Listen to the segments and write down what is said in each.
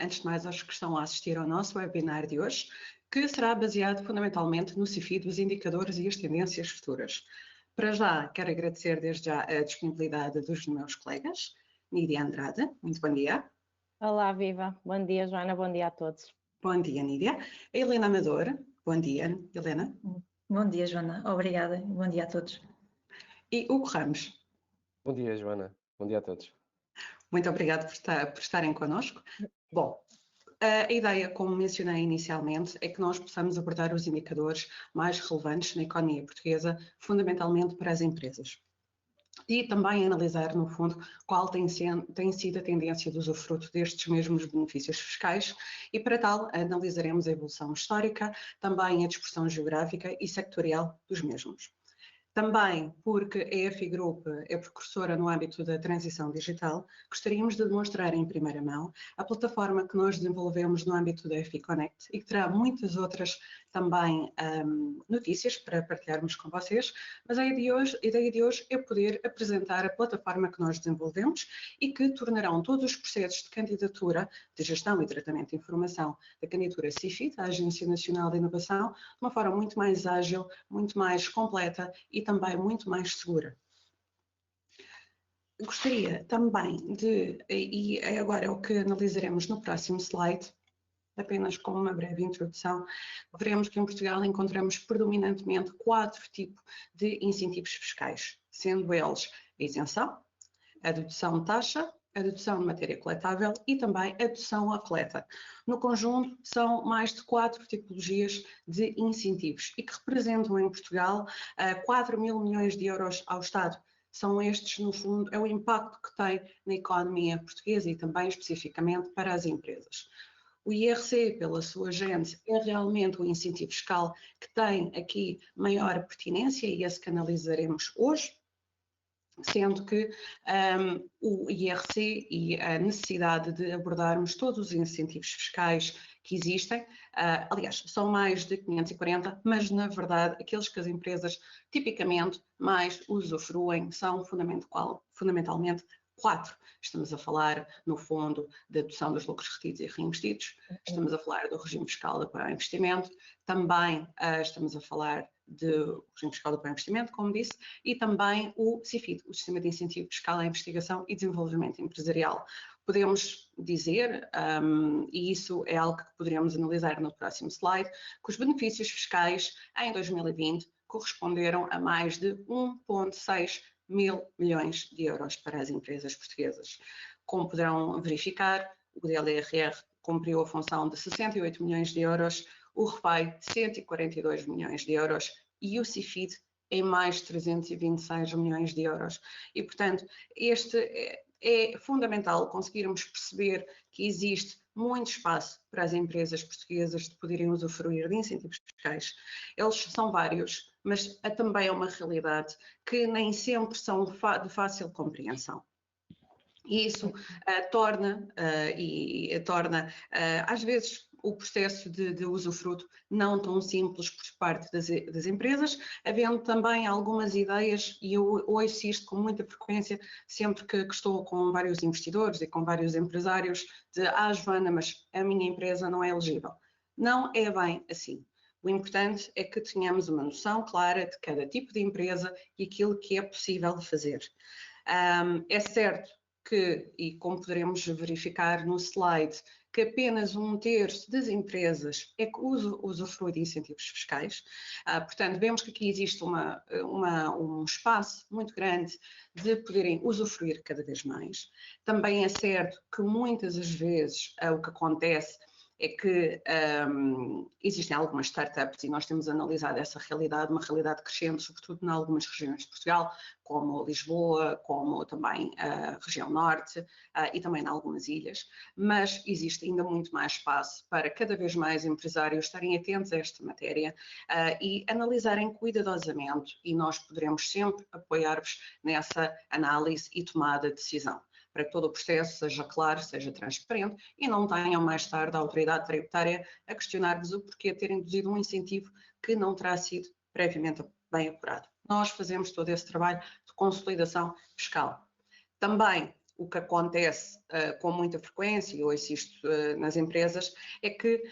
antes de mais aos que estão a assistir ao nosso webinar de hoje, que será baseado fundamentalmente no CIFI dos indicadores e as tendências futuras. Para já, quero agradecer desde já a disponibilidade dos meus colegas. Nídia Andrade, muito bom dia. Olá, viva. Bom dia, Joana. Bom dia a todos. Bom dia, Nídia. A Helena Amador. Bom dia, Helena. Bom dia, Joana. Obrigada. Bom dia a todos. E Hugo Ramos. Bom dia, Joana. Bom dia a todos. Muito obrigada por estarem connosco. Bom, a ideia, como mencionei inicialmente, é que nós possamos abordar os indicadores mais relevantes na economia portuguesa, fundamentalmente para as empresas. E também analisar, no fundo, qual tem sido a tendência do usufruto destes mesmos benefícios fiscais e, para tal, analisaremos a evolução histórica, também a dispersão geográfica e sectorial dos mesmos. Também, porque a EFI Group é precursora no âmbito da transição digital, gostaríamos de demonstrar em primeira mão a plataforma que nós desenvolvemos no âmbito da EFI Connect e que terá muitas outras também notícias para partilharmos com vocês, mas a ideia de hoje é poder apresentar a plataforma que nós desenvolvemos e que tornarão todos os processos de candidatura, de gestão e tratamento de informação da candidatura CIFI, da Agência Nacional de Inovação, de uma forma muito mais ágil, muito mais completa e também muito mais segura. Gostaria também de, e agora é o que analisaremos no próximo slide, apenas com uma breve introdução, veremos que em Portugal encontramos predominantemente 4 tipos de incentivos fiscais, sendo eles a isenção, a dedução de taxa, a dedução de matéria coletável e também a dedução à coleta. No conjunto, são mais de 4 tipologias de incentivos e que representam em Portugal 4 mil milhões de euros ao Estado. São estes, no fundo, é o impacto que tem na economia portuguesa e também especificamente para as empresas. O IRC, pela sua gênese, é realmente um incentivo fiscal que tem aqui maior pertinência e esse que analisaremos hoje, sendo que o IRC e a necessidade de abordarmos todos os incentivos fiscais que existem, aliás, são mais de 540, mas na verdade aqueles que as empresas tipicamente mais usufruem são fundamentalmente 4. Estamos a falar, no fundo, da dedução dos lucros retidos e reinvestidos, estamos a falar do regime fiscal de apoio ao investimento, também estamos a falar do regime fiscal de apoio ao investimento, como disse, e também o CIFID, o Sistema de Incentivo Fiscal à Investigação e Desenvolvimento Empresarial. Podemos dizer, e isso é algo que poderíamos analisar no próximo slide, que os benefícios fiscais em 2020 corresponderam a mais de 1,6 mil milhões de euros para as empresas portuguesas. Como poderão verificar, o DLRR cumpriu a função de 68 milhões de euros, o REFAI 142 milhões de euros e o CIFID em mais de 326 milhões de euros. E, portanto, este é fundamental conseguirmos perceber que existe muito espaço para as empresas portuguesas de poderem usufruir de incentivos fiscais. Eles são vários, mas também é uma realidade que nem sempre são de fácil compreensão. E isso torna, às vezes, o processo de usufruto não tão simples por parte das empresas, havendo também algumas ideias, e eu ouço isto com muita frequência, sempre que estou com vários investidores e com vários empresários, de Joana, mas a minha empresa não é elegível. Não é bem assim. O importante é que tenhamos uma noção clara de cada tipo de empresa e aquilo que é possível de fazer. É certo que, e como poderemos verificar no slide, que apenas 1/3 das empresas é que usufrui de incentivos fiscais. Portanto, vemos que aqui existe um espaço muito grande de poderem usufruir cada vez mais. Também é certo que muitas das vezes o que acontece é que existem algumas startups e nós temos analisado essa realidade, uma realidade crescente, sobretudo em algumas regiões de Portugal, como Lisboa, como também a região norte e também em algumas ilhas, mas existe ainda muito mais espaço para cada vez mais empresários estarem atentos a esta matéria e analisarem cuidadosamente, e nós poderemos sempre apoiar-vos nessa análise e tomada de decisão, para que todo o processo seja claro, seja transparente e não tenham mais tarde a autoridade tributária a questionar-vos o porquê de ter induzido um incentivo que não terá sido previamente bem apurado. Nós fazemos todo esse trabalho de consolidação fiscal. Também o que acontece com muita frequência, e ouço isto nas empresas, é que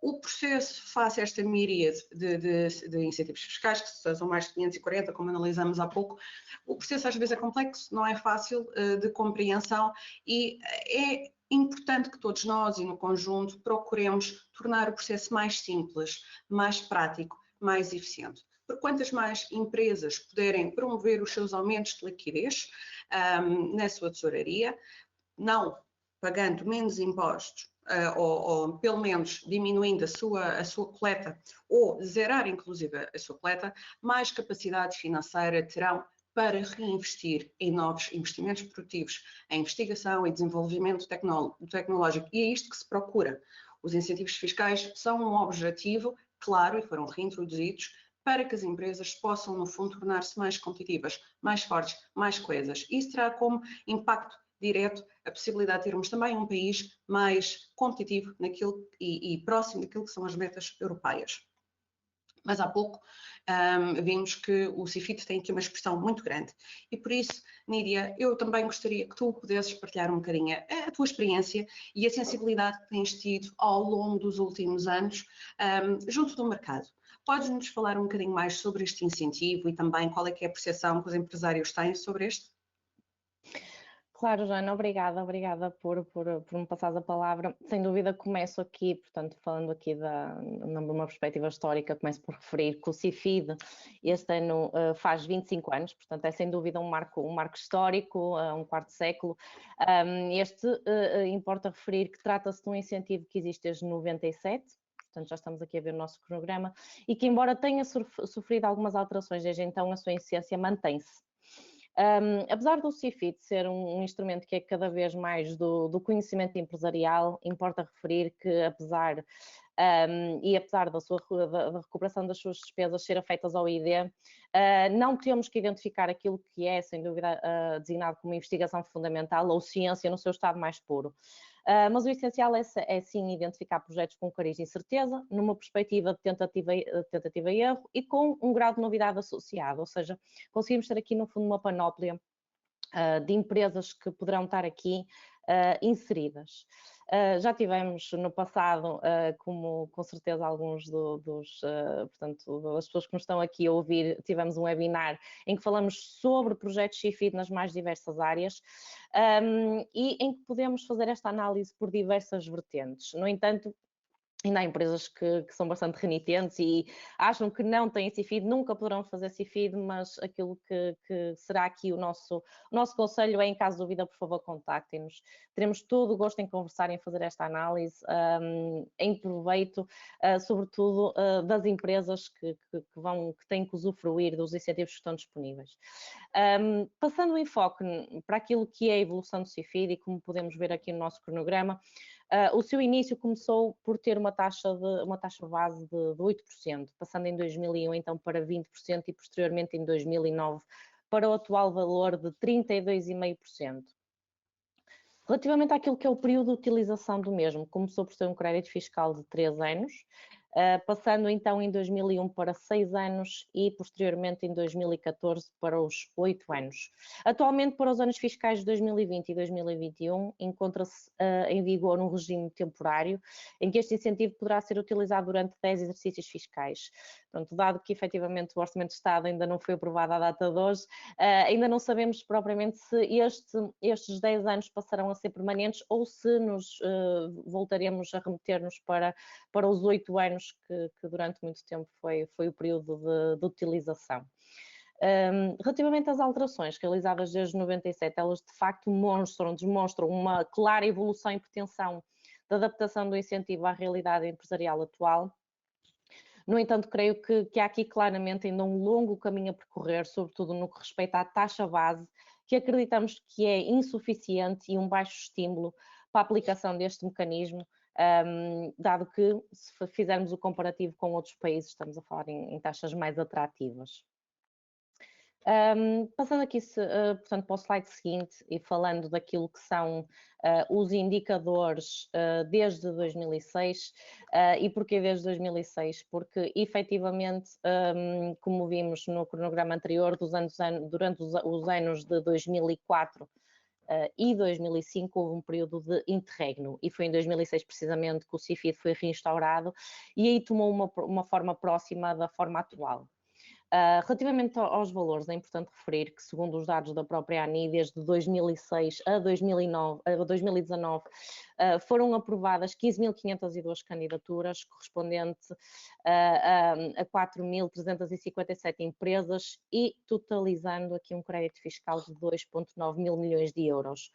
o processo face a esta miríade de incentivos fiscais, que são mais de 540, como analisamos há pouco, o processo às vezes é complexo, não é fácil de compreensão e é importante que todos nós e no conjunto procuremos tornar o processo mais simples, mais prático, mais eficiente. Porque quantas mais empresas puderem promover os seus aumentos de liquidez na sua tesouraria, não pagando menos impostos, ou pelo menos diminuindo a sua coleta, ou zerar inclusive a sua coleta, mais capacidade financeira terão para reinvestir em novos investimentos produtivos, em investigação e desenvolvimento tecnológico. E é isto que se procura. Os incentivos fiscais são um objetivo, claro, e foram reintroduzidos, para que as empresas possam, no fundo, tornar-se mais competitivas, mais fortes, mais coesas. Isso terá como impacto direto a possibilidade de termos também um país mais competitivo naquilo e próximo daquilo que são as metas europeias. Mas há pouco vimos que o CIFID tem aqui uma expressão muito grande e por isso, Nídia, eu também gostaria que tu pudesses partilhar um bocadinho a tua experiência e a sensibilidade que tens tido ao longo dos últimos anos junto do mercado. Podes-nos falar um bocadinho mais sobre este incentivo e também qual é que é a percepção que os empresários têm sobre este? Claro, Joana, obrigada por me passares a palavra. Sem dúvida começo aqui, portanto, falando aqui numa perspectiva histórica, começo por referir que o CIFID este ano faz 25 anos, portanto é sem dúvida um marco histórico, um quarto século. Importa referir que trata-se de um incentivo que existe desde 97, portanto já estamos aqui a ver o nosso cronograma, e que embora tenha sofrido algumas alterações desde então, a sua essência mantém-se. Apesar do CIFID ser um instrumento que é cada vez mais do conhecimento empresarial, importa referir que apesar da recuperação das suas despesas ser feitas ao ID, não temos que identificar aquilo que é, sem dúvida, designado como investigação fundamental ou ciência no seu estado mais puro. Mas o essencial é sim identificar projetos com cariz e incerteza, numa perspectiva de tentativa e erro e com um grau de novidade associado, ou seja, conseguimos ter aqui no fundo uma panóplia de empresas que poderão estar aqui inseridas. Já tivemos no passado, como com certeza alguns portanto, das pessoas que nos estão aqui a ouvir, tivemos um webinar em que falamos sobre projetos CIFID nas mais diversas áreas e em que podemos fazer esta análise por diversas vertentes. No entanto, ainda há empresas que são bastante renitentes e acham que não têm CIFID, nunca poderão fazer CIFID, mas aquilo que será aqui o nosso conselho é, em caso de dúvida, por favor, contactem-nos. Teremos todo o gosto em conversar, em fazer esta análise, em proveito, sobretudo, das empresas que têm que usufruir dos incentivos que estão disponíveis. Passando o enfoque para aquilo que é a evolução do CIFID e como podemos ver aqui no nosso cronograma, o seu início começou por ter uma taxa base de 8%, passando em 2001 então para 20% e posteriormente em 2009 para o atual valor de 32,5%. Relativamente àquilo que é o período de utilização do mesmo, começou por ser um crédito fiscal de 3 anos, passando então em 2001 para 6 anos e posteriormente em 2014 para os 8 anos. Atualmente, para os anos fiscais de 2020 e 2021, encontra-se em vigor um regime temporário em que este incentivo poderá ser utilizado durante 10 exercícios fiscais. Pronto, dado que efetivamente o Orçamento de Estado ainda não foi aprovado à data de hoje, ainda não sabemos propriamente se estes 10 anos passarão a ser permanentes ou se nos voltaremos a remeter-nos para os 8 anos que durante muito tempo foi o período de utilização. Relativamente às alterações realizadas desde 97, elas de facto demonstram uma clara evolução e pretensão da adaptação do incentivo à realidade empresarial atual. No entanto, creio que há aqui claramente ainda um longo caminho a percorrer, sobretudo no que respeita à taxa base, que acreditamos que é insuficiente e um baixo estímulo para a aplicação deste mecanismo, dado que, se fizermos o comparativo com outros países, estamos a falar em taxas mais atrativas. Passando aqui, portanto, para o slide seguinte e falando daquilo que são os indicadores desde 2006. E porquê desde 2006? Porque, efetivamente, como vimos no cronograma anterior, durante os anos de 2004 e 2005 houve um período de interregno, e foi em 2006 precisamente que o CIFID foi reinstaurado e aí tomou uma forma próxima da forma atual. Relativamente aos valores, é importante referir que, segundo os dados da própria ANI, desde 2006 a 2019, foram aprovadas 15.502 candidaturas, correspondente a 4.357 empresas e totalizando aqui um crédito fiscal de 2,9 mil milhões de euros,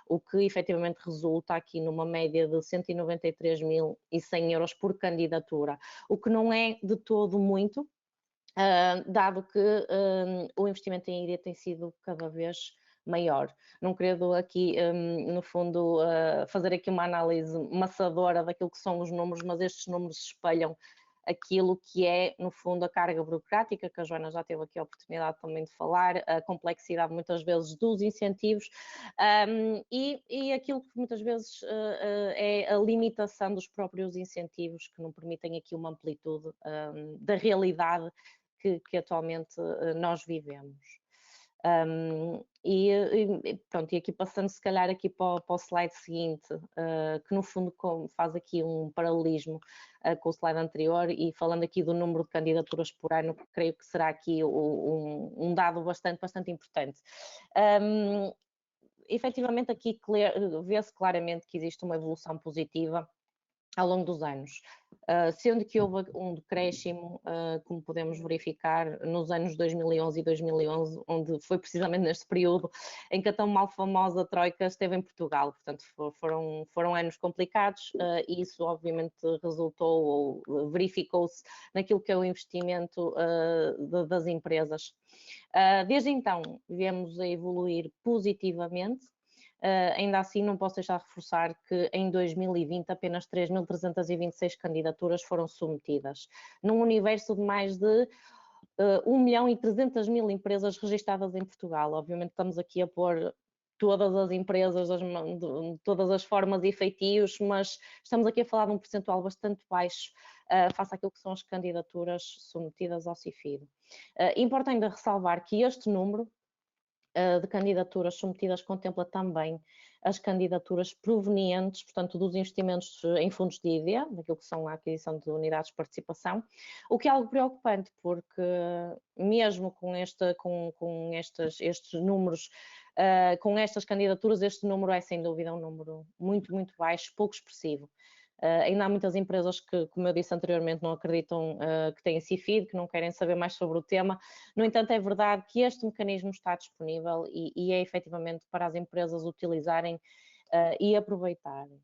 o que efetivamente resulta aqui numa média de 193.100 euros por candidatura, o que não é de todo muito, dado que o investimento em ID tem sido cada vez maior. Não quero aqui, no fundo, fazer aqui uma análise maçadora daquilo que são os números, mas estes números espelham aquilo que é, no fundo, a carga burocrática, que a Joana já teve aqui a oportunidade também de falar, a complexidade muitas vezes dos incentivos e aquilo que muitas vezes é a limitação dos próprios incentivos, que não permitem aqui uma amplitude da realidade que atualmente nós vivemos. Pronto, e aqui passando se calhar aqui para o slide seguinte, que no fundo faz aqui um paralelismo com o slide anterior e falando aqui do número de candidaturas por ano, que creio que será aqui um dado bastante importante. Efetivamente aqui vê-se claramente que existe uma evolução positiva ao longo dos anos, sendo que houve um decréscimo, como podemos verificar, nos anos 2011 e 2011, onde foi precisamente neste período em que a tão mal famosa Troika esteve em Portugal. Portanto, foram anos complicados e isso obviamente resultou ou verificou-se naquilo que é o investimento das empresas. Desde então, viemos a evoluir positivamente. Ainda assim, não posso deixar de reforçar que em 2020 apenas 3.326 candidaturas foram submetidas, num universo de mais de 1.300.000 empresas registadas em Portugal. Obviamente estamos aqui a pôr todas as empresas, todas as formas e feitios, mas estamos aqui a falar de um percentual bastante baixo face àquilo que são as candidaturas submetidas ao CIFID. Importa ainda ressalvar que este número de candidaturas submetidas contempla também as candidaturas provenientes, portanto, dos investimentos em fundos de ID, daquilo que são a aquisição de unidades de participação, o que é algo preocupante, porque mesmo com estes números, com estas candidaturas, este número é sem dúvida um número muito baixo, pouco expressivo. Ainda há muitas empresas que, como eu disse anteriormente, não acreditam que têm CIFID, que não querem saber mais sobre o tema. No entanto, é verdade que este mecanismo está disponível e é efetivamente para as empresas utilizarem e aproveitarem.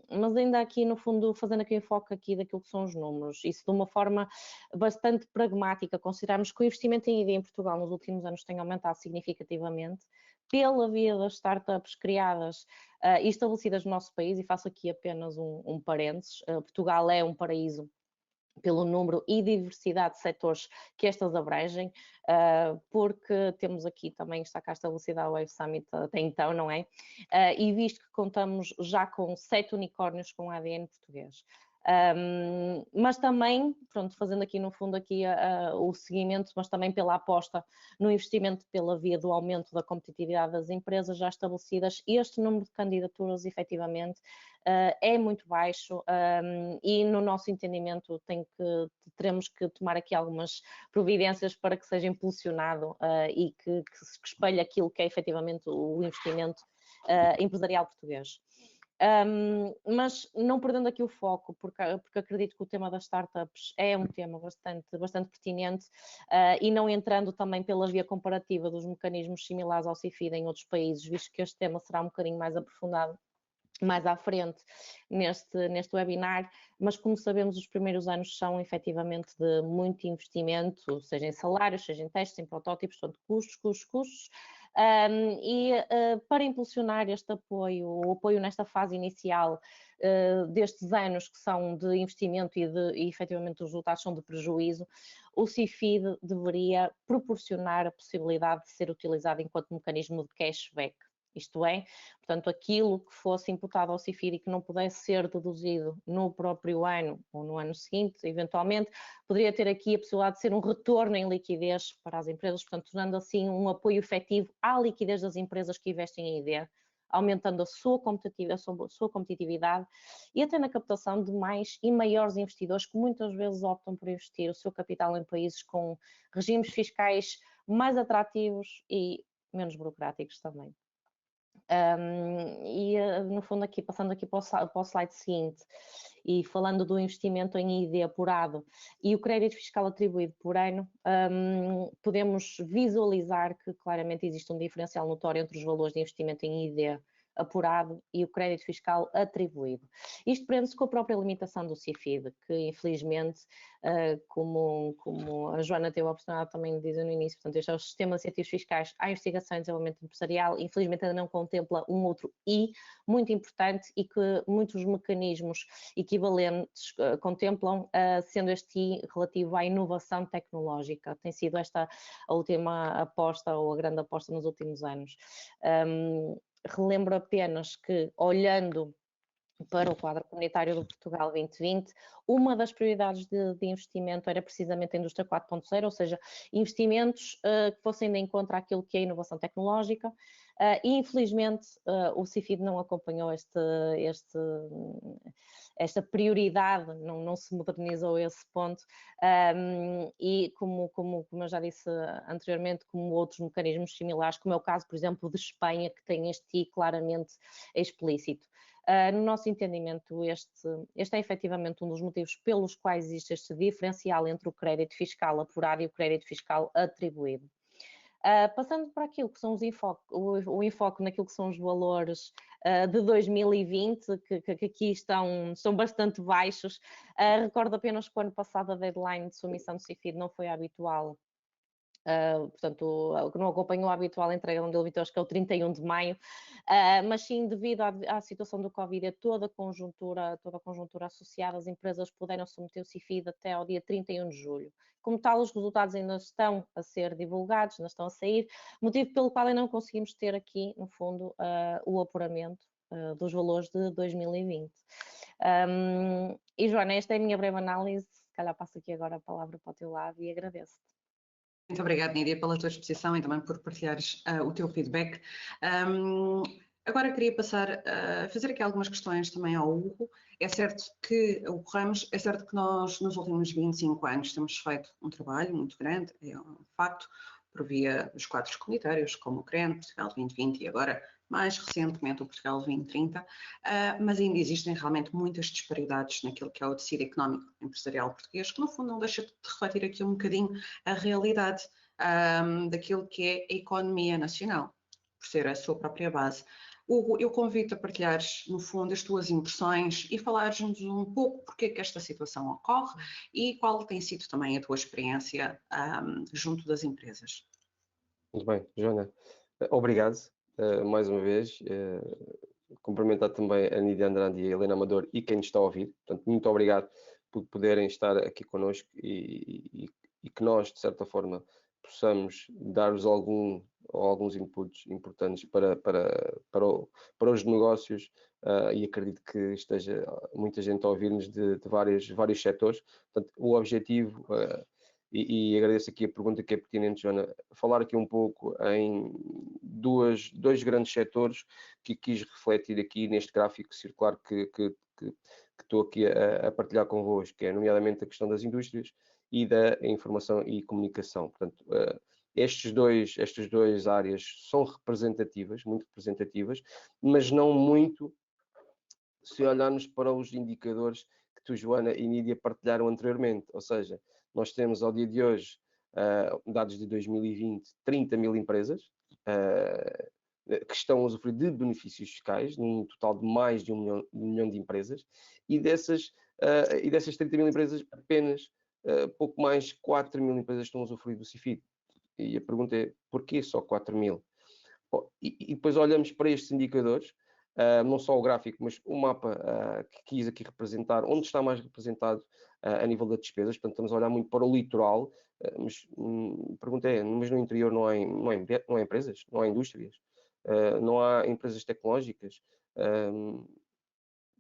Mas ainda aqui, no fundo, fazendo aqui o foco aqui daquilo que são os números, isso de uma forma bastante pragmática, considerarmos que o investimento em ID em Portugal nos últimos anos tem aumentado significativamente, pela via das startups criadas e estabelecidas no nosso país, e faço aqui apenas um parênteses, Portugal é um paraíso pelo número e diversidade de setores que estas abrangem, porque temos aqui também, está cá estabelecida a Wave Summit até então, não é? E visto que contamos já com 7 unicórnios com ADN português. Mas também, pronto, fazendo aqui no fundo aqui o seguimento, mas também pela aposta no investimento pela via do aumento da competitividade das empresas já estabelecidas, este número de candidaturas efetivamente é muito baixo e no nosso entendimento teremos que tomar aqui algumas providências para que seja impulsionado e que espelhe aquilo que é efetivamente o investimento empresarial português. Mas não perdendo aqui o foco, porque acredito que o tema das startups é um tema bastante pertinente e não entrando também pela via comparativa dos mecanismos similares ao CIFID em outros países, visto que este tema será um bocadinho mais aprofundado mais à frente neste webinar, mas como sabemos os primeiros anos são efetivamente de muito investimento, seja em salários, seja em testes, em protótipos, portanto custos, para impulsionar este apoio, o apoio nesta fase inicial destes anos que são de investimento e efetivamente os resultados são de prejuízo, o CIFID deveria proporcionar a possibilidade de ser utilizado enquanto mecanismo de cashback. Isto é, portanto, aquilo que fosse imputado ao CIFID e que não pudesse ser deduzido no próprio ano ou no ano seguinte, eventualmente, poderia ter aqui a possibilidade de ser um retorno em liquidez para as empresas, portanto, tornando assim um apoio efetivo à liquidez das empresas que investem em ID, aumentando a sua competitividade e até na captação de mais e maiores investidores que muitas vezes optam por investir o seu capital em países com regimes fiscais mais atrativos e menos burocráticos também. No fundo, aqui, passando aqui para o slide seguinte e falando do investimento em ID apurado e o crédito fiscal atribuído por ano, podemos visualizar que claramente existe um diferencial notório entre os valores de investimento em ID apurado e o crédito fiscal atribuído. Isto prende-se com a própria limitação do CIFID, que infelizmente, como a Joana teve a oportunidade também de dizer no início, portanto, este é o Sistema de Incentivos Fiscais à Investigação e Desenvolvimento Empresarial, infelizmente ainda não contempla um outro I muito importante e que muitos mecanismos equivalentes contemplam, sendo este I relativo à inovação tecnológica. Tem sido esta a última aposta ou a grande aposta nos últimos anos. Relembro apenas que, olhando para o quadro comunitário do Portugal 2020, uma das prioridades de investimento era precisamente a indústria 4.0, ou seja, investimentos que fossem de encontro àquilo que é a inovação tecnológica, e infelizmente o CIFID não acompanhou esta prioridade, não se modernizou esse ponto, e como eu já disse anteriormente, como outros mecanismos similares, como é o caso, por exemplo, de Espanha, que tem este I claramente explícito. No nosso entendimento, este é efetivamente um dos motivos pelos quais existe este diferencial entre o crédito fiscal apurado e o crédito fiscal atribuído. Passando para aquilo que são o enfoque naquilo que são os valores de 2020, que aqui estão bastante baixos. Recordo apenas que o ano passado a deadline de submissão do CIFID não foi habitual. Portanto, não acompanhou a habitual entrega onde ele acho que é o 31 de maio, mas sim devido à situação do Covid e toda a conjuntura associada, as empresas puderam submeter o CIFID até ao dia 31 de julho. Como tal, os resultados ainda estão a ser divulgados, ainda estão a sair, motivo pelo qual ainda não conseguimos ter aqui, no fundo, o apuramento dos valores de 2020. E Joana, esta é a minha breve análise, se calhar passo aqui agora a palavra para o teu lado e agradeço-te. Muito obrigada, Nídia, pela tua exposição e também por partilhares o teu feedback. Agora queria passar a fazer aqui algumas questões também ao Hugo. É certo que nós nos últimos 25 anos temos feito um trabalho muito grande, é um facto, por via dos quadros comunitários, como o CREN, Portugal 2020 e agora, mais recentemente, o Portugal 2030, mas ainda existem realmente muitas disparidades naquilo que é o tecido económico empresarial português, que no fundo não deixa de refletir aqui um bocadinho a realidade daquilo que é a economia nacional, por ser a sua própria base. Hugo, eu convido-te a partilhares, no fundo, as tuas impressões e falares-nos um pouco porque é que esta situação ocorre e qual tem sido também a tua experiência junto das empresas. Muito bem, Joana. Obrigado mais uma vez. Cumprimentar também a Nídia Andrade e a Helena Amador e quem nos está a ouvir. Portanto, muito obrigado por poderem estar aqui connosco e que nós, de certa forma, possamos dar-vos alguns inputs importantes para os negócios e acredito que esteja muita gente a ouvir-nos de vários setores. Portanto, o objetivo, e agradeço aqui a pergunta que é pertinente, Joana, falar aqui um pouco em dois grandes setores que quis refletir aqui neste gráfico circular que estou aqui a partilhar convosco, que é nomeadamente a questão das indústrias e da informação e comunicação. Portanto, estas duas áreas são representativas, muito representativas, mas não muito se olharmos para os indicadores que tu, Joana e Nídia, partilharam anteriormente. Ou seja, nós temos ao dia de hoje, dados de 2020, 30 mil empresas que estão a usufruir de benefícios fiscais, num total de mais de 1 milhão de empresas, e dessas 30 mil empresas, apenas pouco mais de 4 mil empresas estão a usufruir do CIFID. E a pergunta é, porquê só 4 mil? E depois olhamos para estes indicadores, não só o gráfico, mas o mapa que quis aqui representar, onde está mais representado a nível das despesas. Portanto, estamos a olhar muito para o litoral, mas a pergunta é, mas no interior não há empresas, não há indústrias? não há empresas tecnológicas?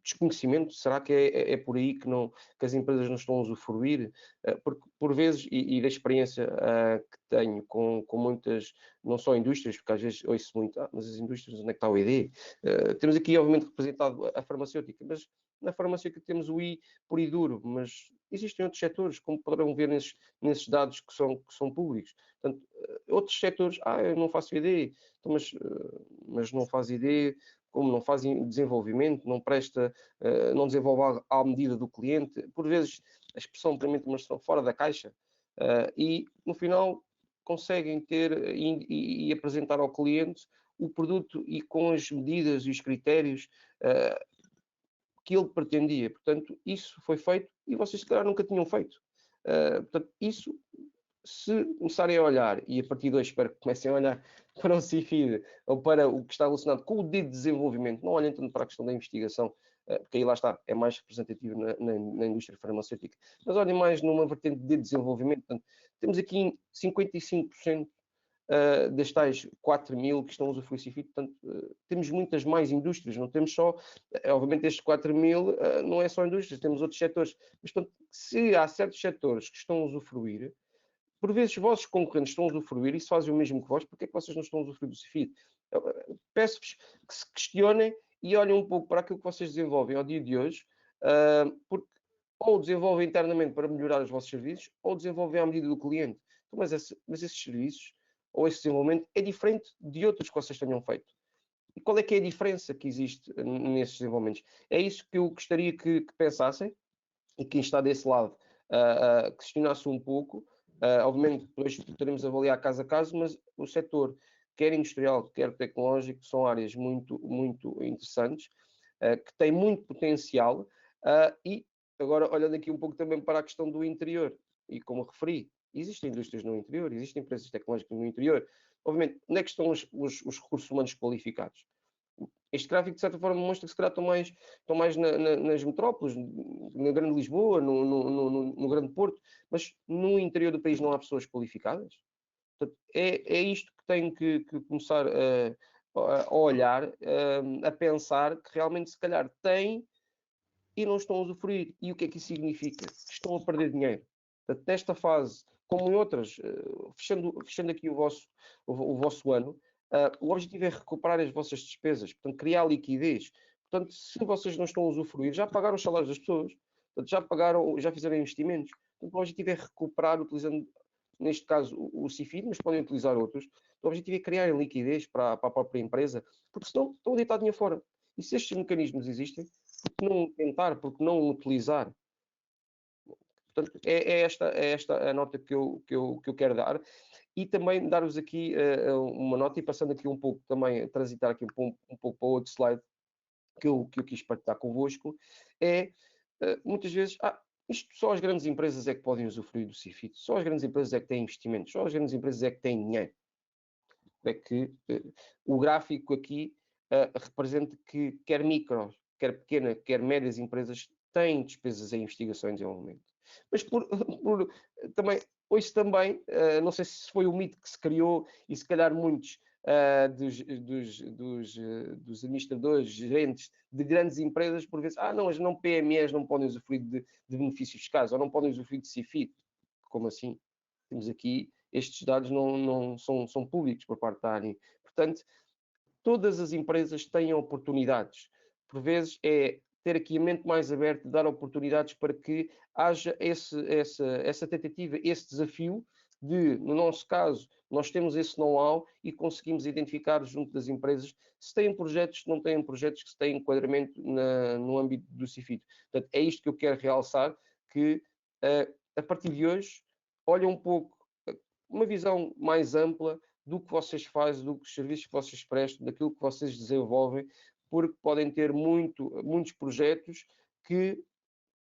Desconhecimento? Será que é por aí que as empresas não estão a usufruir? Porque, por vezes, e da experiência que tenho com muitas, não só indústrias, porque às vezes ouço muito, mas as indústrias, onde é que está o ID? Temos aqui, obviamente, representado a farmacêutica, mas na farmacêutica temos o I por I duro, mas existem outros setores, como poderão ver nesses dados que são públicos. Portanto, outros setores, eu não faço ID, então, mas não faz ID, como não fazem desenvolvimento, não presta, não desenvolve à medida do cliente, por vezes a expressão permite uma expressão fora da caixa, e no final conseguem ter e apresentar ao cliente o produto e com as medidas e os critérios que ele pretendia. Portanto, isso foi feito e vocês se calhar nunca tinham feito. Portanto, isso, se começarem a olhar, e a partir de hoje espero que comecem a olhar para o CIFID ou para o que está relacionado com o de desenvolvimento, não olhem tanto para a questão da investigação, porque aí lá está, é mais representativo na indústria farmacêutica, mas olhem mais numa vertente de desenvolvimento. Portanto, temos aqui 55% das tais 4.000 que estão a usufruir CIFID, portanto, temos muitas mais indústrias, não temos só, obviamente estes 4.000 não é só indústrias, temos outros setores, mas portanto, se há certos setores que estão a usufruir, por vezes os vossos concorrentes estão a usufruir e se fazem o mesmo que vós, porque é que vocês não estão a usufruir do CIFID? Peço-vos que se questionem e olhem um pouco para aquilo que vocês desenvolvem ao dia de hoje, porque ou desenvolvem internamente para melhorar os vossos serviços, ou desenvolvem à medida do cliente. Então, mas esses serviços, ou esse desenvolvimento, é diferente de outros que vocês tenham feito. E qual é que é a diferença que existe nesses desenvolvimentos? É isso que eu gostaria que pensassem, e quem está desse lado questionasse um pouco. Obviamente, depois teremos a avaliar caso a caso, mas o setor, quer industrial, quer tecnológico, são áreas muito, muito interessantes, que têm muito potencial, e agora, olhando aqui um pouco também para a questão do interior, e como referi, existem indústrias no interior, existem empresas tecnológicas no interior. Obviamente, onde é que estão os recursos humanos qualificados? Este gráfico, de certa forma, demonstra que se calhar estão mais nas metrópoles, na Grande Lisboa, no Grande Porto, mas no interior do país não há pessoas qualificadas. Portanto, é isto que tem que começar a olhar, a pensar que realmente se calhar têm e não estão a usufruir. E o que é que isso significa? Estão a perder dinheiro. Portanto, nesta fase, como em outras, fechando aqui o vosso ano, o objetivo é recuperar as vossas despesas, portanto, criar liquidez. Portanto, se vocês não estão a usufruir, já pagaram os salários das pessoas, portanto, já fizeram investimentos. Portanto, o objetivo é recuperar, utilizando, neste caso, o CIFID, mas podem utilizar outros. O objetivo é criar liquidez para a própria empresa, porque senão estão a deitar dinheiro fora. E se estes mecanismos existem, por que não tentar, por que não utilizar? Portanto, é esta a nota que eu quero dar. E também dar-vos aqui uma nota, e passando aqui um pouco também, a transitar aqui um pouco para outro slide que eu quis partilhar convosco, muitas vezes, isto só as grandes empresas é que podem usufruir do CIFID, só as grandes empresas é que têm investimentos, só as grandes empresas é que têm dinheiro. É que o gráfico aqui representa que quer micro, quer pequena, quer médias empresas têm despesas em investigação e desenvolvimento. Mas também, ouço também, não sei se foi o mito que se criou e se calhar muitos dos administradores, gerentes de grandes empresas, por vezes, não, as não PMEs não podem usufruir de benefícios fiscais ou não podem usufruir de CIFID. Como assim? Temos aqui, estes dados não são públicos por parte da ANI. Portanto, todas as empresas têm oportunidades. Por vezes é ter aqui a mente mais aberta, dar oportunidades para que haja essa tentativa, esse desafio de, no nosso caso, nós temos esse know-how e conseguimos identificar junto das empresas se têm projetos, se não têm projetos, que se têm enquadramento no âmbito do CIFID. Portanto, é isto que eu quero realçar, que a partir de hoje, olhem um pouco, uma visão mais ampla do que vocês fazem, dos serviços que vocês prestam, daquilo que vocês desenvolvem, porque podem ter muitos projetos que,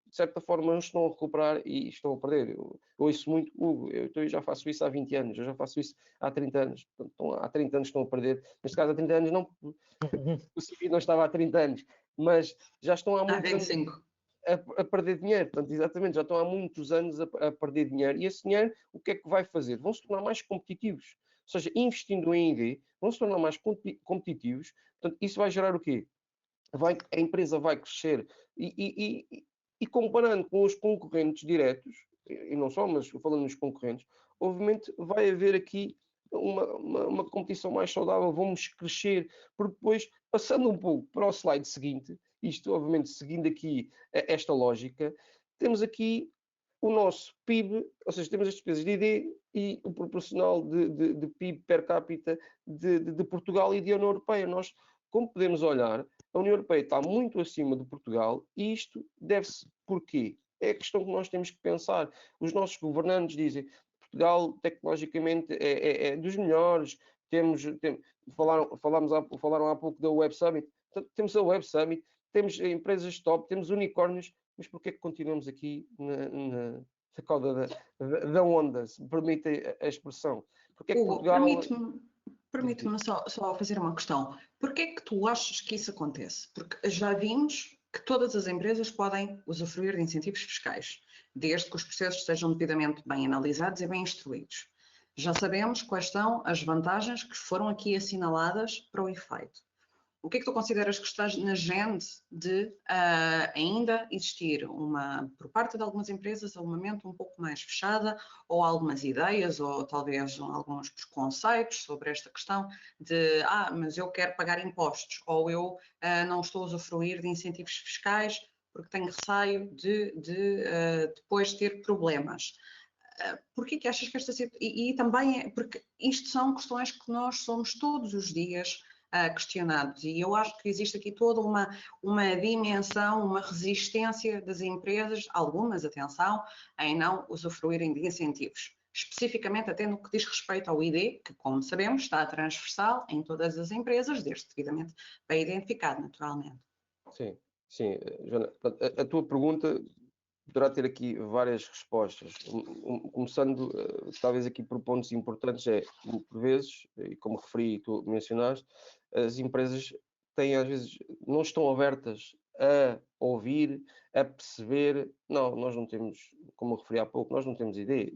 de certa forma, não estão a recuperar e estão a perder. Eu ouço muito, Hugo, eu já faço isso há 20 anos, eu já faço isso há 30 anos. Portanto, há 30 anos estão a perder. Neste caso, há 30 anos não, o CIFID não estava há 30 anos, mas já estão há muitos anos a perder dinheiro. Portanto, exatamente, já estão há muitos anos a perder dinheiro. E esse dinheiro, o que é que vai fazer? Vão se tornar mais competitivos. seja, investindo em I+D, vão se tornar mais competitivos. Portanto, isso vai gerar o quê? A empresa vai crescer e comparando com os concorrentes diretos, e não só, mas falando nos concorrentes, obviamente vai haver aqui uma competição mais saudável, vamos crescer, porque depois, passando um pouco para o slide seguinte, isto obviamente seguindo aqui esta lógica, temos aqui o nosso PIB, ou seja, temos as despesas de ID e o proporcional de PIB per capita de Portugal e de União Europeia. Nós, como podemos olhar, a União Europeia está muito acima de Portugal e isto deve-se porquê? É a questão que nós temos que pensar. Os nossos governantes dizem Portugal tecnologicamente é dos melhores, falaram há pouco da Web Summit, temos a Web Summit, temos empresas top, temos unicórnios, mas porquê é que continuamos aqui na cauda da onda, se me permite a expressão? Porque é que Portugal... Permite-me só fazer uma questão. Porquê é que tu achas que isso acontece? Porque já vimos que todas as empresas podem usufruir de incentivos fiscais, desde que os processos sejam devidamente bem analisados e bem instruídos. Já sabemos quais são as vantagens que foram aqui assinaladas para o efeito. O que é que tu consideras que estás na gente de ainda existir por parte de algumas empresas, uma mente um pouco mais fechada, ou algumas ideias, ou talvez alguns preconceitos sobre esta questão de, mas eu quero pagar impostos, ou eu não estou a usufruir de incentivos fiscais porque tenho receio de depois ter problemas. Porquê que achas que esta situação... E também porque isto são questões que nós somos todos os dias questionados, e eu acho que existe aqui toda uma dimensão, uma resistência das empresas, algumas, atenção, em não usufruírem de incentivos, especificamente até no que diz respeito ao ID, que, como sabemos, está transversal em todas as empresas, desde devidamente bem identificado, naturalmente. Sim, Joana, a tua pergunta poderá ter aqui várias respostas, começando talvez aqui por pontos importantes, por vezes, e como referi e tu mencionaste, as empresas têm às vezes, não estão abertas a ouvir, a perceber, nós não temos, como eu referi há pouco, nós não temos ideia,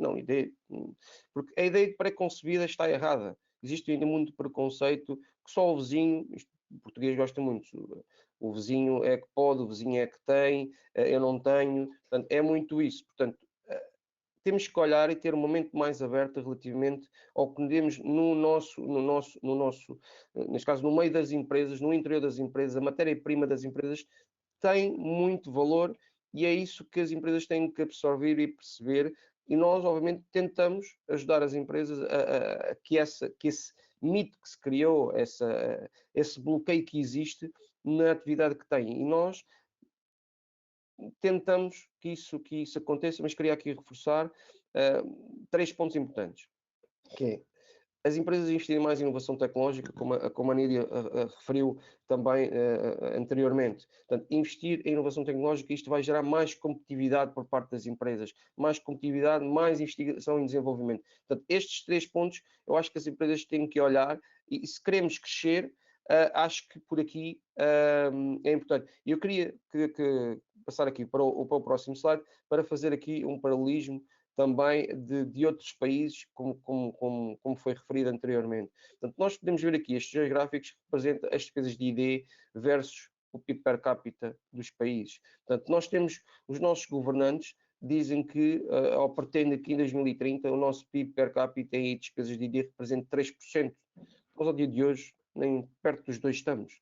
porque a ideia pré-concebida está errada, existe ainda muito preconceito que só o vizinho, o português gosta muito, o vizinho é que pode, o vizinho é que tem, eu não tenho, portanto, é muito isso. Portanto, temos que olhar e ter uma mente mais aberta relativamente ao que temos neste caso, no meio das empresas, no interior das empresas, a matéria-prima das empresas tem muito valor e é isso que as empresas têm que absorver e perceber. E nós, obviamente, tentamos ajudar as empresas a que esse mito que se criou, esse bloqueio que existe na atividade que têm. E nós tentamos que isso aconteça, mas queria aqui reforçar 3 pontos importantes, que é as empresas investirem mais em inovação tecnológica, como a Nídia referiu também anteriormente. Portanto, investir em inovação tecnológica, isto vai gerar mais competitividade por parte das empresas, mais competitividade, mais investigação e desenvolvimento. Portanto, estes 3 pontos, eu acho que as empresas têm que olhar e se queremos crescer, acho que por aqui é importante. E eu queria que passar aqui para o próximo slide, para fazer aqui um paralelismo também de outros países, como foi referido anteriormente. Portanto, nós podemos ver aqui estes dois gráficos que representam as despesas de ID versus o PIB per capita dos países. Portanto, nós temos os nossos governantes dizem que, ou pretendem que em 2030 o nosso PIB per capita em despesas de ID represente 3%. Nós, ao dia de hoje, nem perto dos 2 estamos.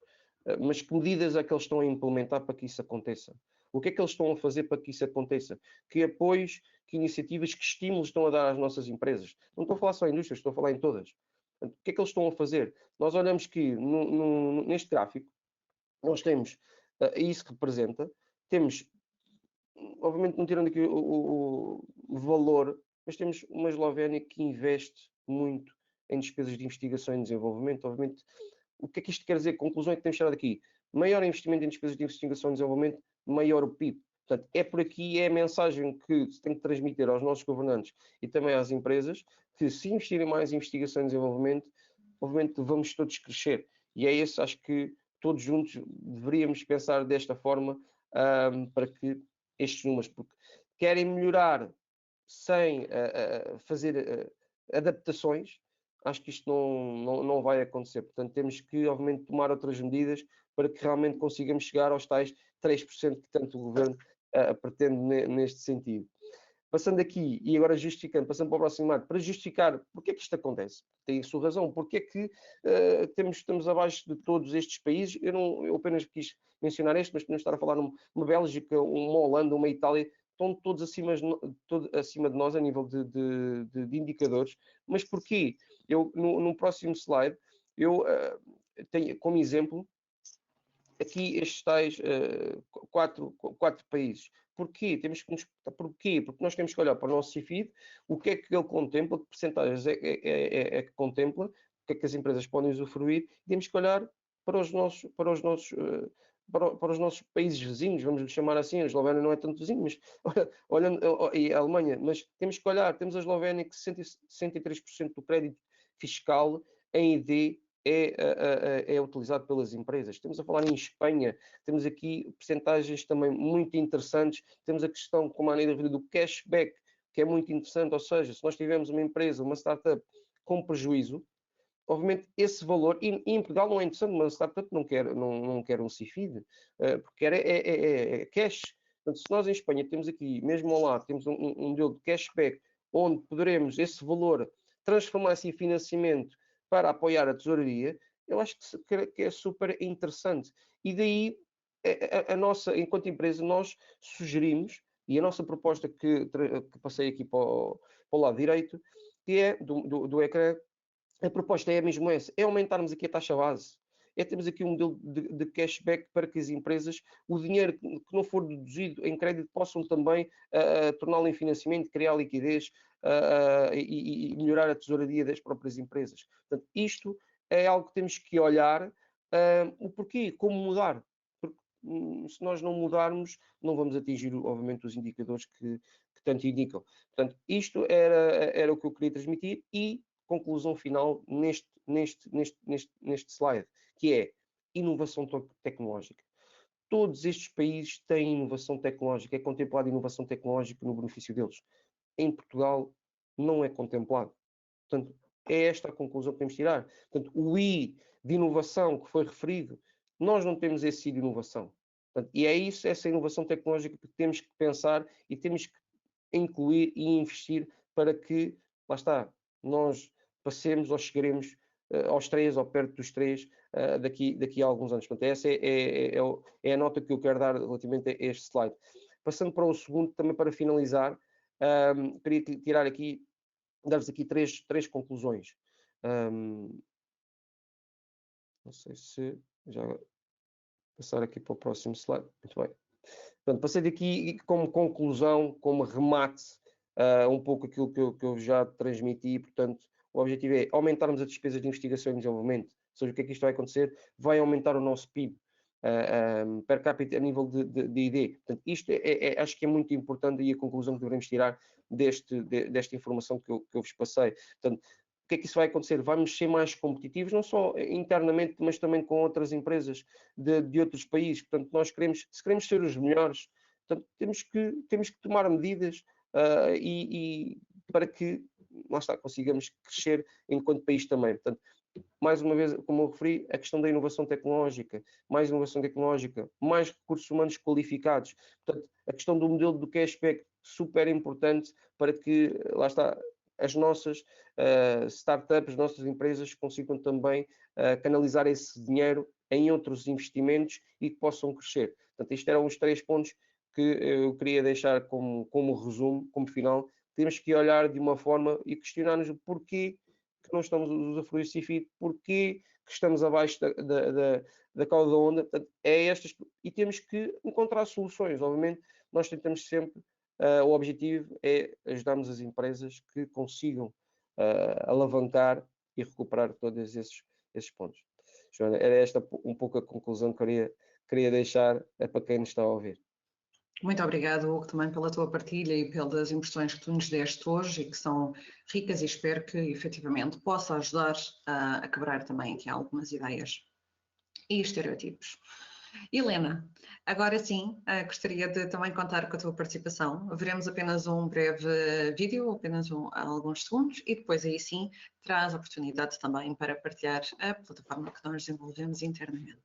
Mas que medidas é que eles estão a implementar para que isso aconteça? O que é que eles estão a fazer para que isso aconteça? Que apoios, que iniciativas, que estímulos estão a dar às nossas empresas? Não estou a falar só em indústrias, estou a falar em todas. O que é que eles estão a fazer? Nós olhamos que neste gráfico, nós temos isso que representa, temos, obviamente não tirando aqui o valor, mas temos uma Eslovénia que investe muito em despesas de investigação e desenvolvimento. Obviamente, o que é que isto quer dizer? Conclusão é que temos tirado aqui. Maior investimento em despesas de investigação e desenvolvimento, maior o PIB. Portanto, é por aqui, é a mensagem que se tem que transmitir aos nossos governantes e também às empresas, que se investirem mais em investigação e desenvolvimento, obviamente vamos todos crescer. E é esse, acho que todos juntos deveríamos pensar desta forma para que estes números, porque querem melhorar sem fazer adaptações, acho que isto não vai acontecer. Portanto, temos que, obviamente, tomar outras medidas para que realmente consigamos chegar aos tais 3% que tanto o Governo pretende neste sentido. Passando aqui, e agora justificando, passando para o próximo slide, para justificar porque é que isto acontece. Tem a sua razão, porque é que estamos abaixo de todos estes países. Eu apenas quis mencionar este, mas podemos estar a falar uma Bélgica, uma Holanda, uma Itália, estão todos acima de nós a nível de indicadores. Mas porquê? No próximo slide, eu tenho como exemplo aqui estes tais quatro países. Porquê? Porquê? Porque nós temos que olhar para o nosso CIFID, o que é que ele contempla, que percentagens é que contempla, o que é que as empresas podem usufruir, e temos que olhar para os nossos países vizinhos, vamos lhe chamar assim. A Eslovénia não é tanto vizinho, mas olhando, e a Alemanha, mas temos que olhar, temos a Eslovénia que 63% do crédito fiscal em ID é utilizado pelas empresas. Estamos a falar em Espanha, temos aqui percentagens também muito interessantes, temos a questão, como a Neida referiu, do cashback, que é muito interessante, ou seja, se nós tivermos uma empresa, uma startup com prejuízo, obviamente esse valor, e em Portugal não é interessante, uma startup não quer um CIFID, porque quer cash. Portanto, se nós em Espanha temos aqui, mesmo ao lado, temos um modelo de cashback, onde poderemos esse valor transformar-se em financiamento para apoiar a tesouraria, eu acho que é super interessante. E daí, a nossa, enquanto empresa, nós sugerimos, e a nossa proposta que passei aqui para o lado direito, que é do ecrã, a proposta é mesmo essa, é aumentarmos aqui a taxa base. Temos aqui um modelo de cashback para que as empresas, o dinheiro que não for deduzido em crédito, possam também torná-lo em financiamento, criar liquidez e melhorar a tesouraria das próprias empresas. Portanto, isto é algo que temos que olhar o porquê, como mudar. Porque se nós não mudarmos, não vamos atingir, obviamente, os indicadores que tanto indicam. Portanto, isto era o que eu queria transmitir e conclusão final neste slide, que é inovação tecnológica. Todos estes países têm inovação tecnológica, é contemplada inovação tecnológica no benefício deles. Em Portugal não é contemplado. Portanto, é esta a conclusão que temos de tirar. Portanto, o I de inovação que foi referido, nós não temos esse I de inovação. Portanto, e é isso, essa inovação tecnológica que temos que pensar e temos que incluir e investir para que, lá está, nós passemos ou chegaremos aos 3 ou perto dos 3 daqui a alguns anos. Portanto, essa é a nota que eu quero dar relativamente a este slide. Passando para o segundo, também para finalizar, queria tirar aqui, dar-vos aqui três conclusões. Não sei se já passar aqui para o próximo slide. Muito bem. Portanto, passei daqui como conclusão, como remate, um pouco aquilo que eu já transmiti. Portanto, o objetivo é aumentarmos as despesas de investigação e desenvolvimento. Ou seja, o que é que isto vai acontecer? Vai aumentar o nosso PIB per capita a nível de ID. Portanto, isto acho que é muito importante e a conclusão que devemos tirar desta informação que eu vos passei. Portanto, o que é que isso vai acontecer? Vamos ser mais competitivos, não só internamente, mas também com outras empresas de outros países. Portanto, se queremos ser os melhores, portanto, temos que tomar medidas e para que, lá está, consigamos crescer enquanto país também. Portanto, mais uma vez, como eu referi, a questão da inovação tecnológica, mais recursos humanos qualificados. Portanto, a questão do modelo do cashback, super importante para que, lá está, as nossas startups, as nossas empresas consigam também canalizar esse dinheiro em outros investimentos e que possam crescer. Portanto, isto eram os 3 pontos que eu queria deixar como resumo, como final. Temos que olhar de uma forma e questionar-nos o porquê que não estamos a usufruir CIFID, porquê que estamos abaixo da cauda da onda. Portanto, e temos que encontrar soluções. Obviamente, nós tentamos sempre, o objetivo é ajudarmos as empresas que consigam alavancar e recuperar todos esses pontos. Joana, era esta um pouco a conclusão que queria deixar para quem nos está a ouvir. Muito obrigado, Hugo, também pela tua partilha e pelas impressões que tu nos deste hoje e que são ricas e espero que efetivamente possa ajudar a quebrar também aqui algumas ideias e estereotipos. Helena, agora sim, gostaria de também contar com a tua participação. Veremos apenas um breve vídeo, apenas alguns segundos, e depois aí sim terás a oportunidade também para partilhar a plataforma que nós desenvolvemos internamente.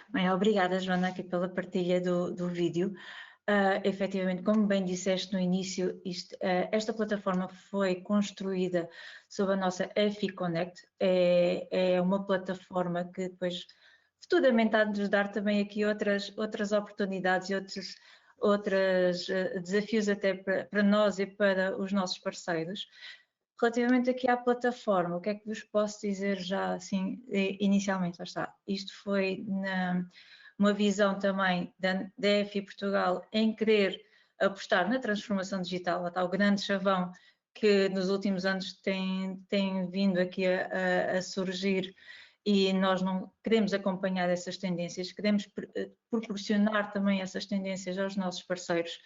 Bem, obrigada, Joana, aqui pela partilha do vídeo. Efetivamente, como bem disseste no início, esta plataforma foi construída sob a nossa EFI Connect. É uma plataforma que depois futuramente há de nos dar também aqui outras oportunidades e outros desafios até para nós e para os nossos parceiros. Relativamente aqui à plataforma, o que é que vos posso dizer já assim inicialmente? Lá está. Isto foi uma visão também da EFI Portugal em querer apostar na transformação digital. Lá está o grande chavão que nos últimos anos tem vindo aqui a surgir, e nós não queremos acompanhar essas tendências, queremos proporcionar também essas tendências aos nossos parceiros.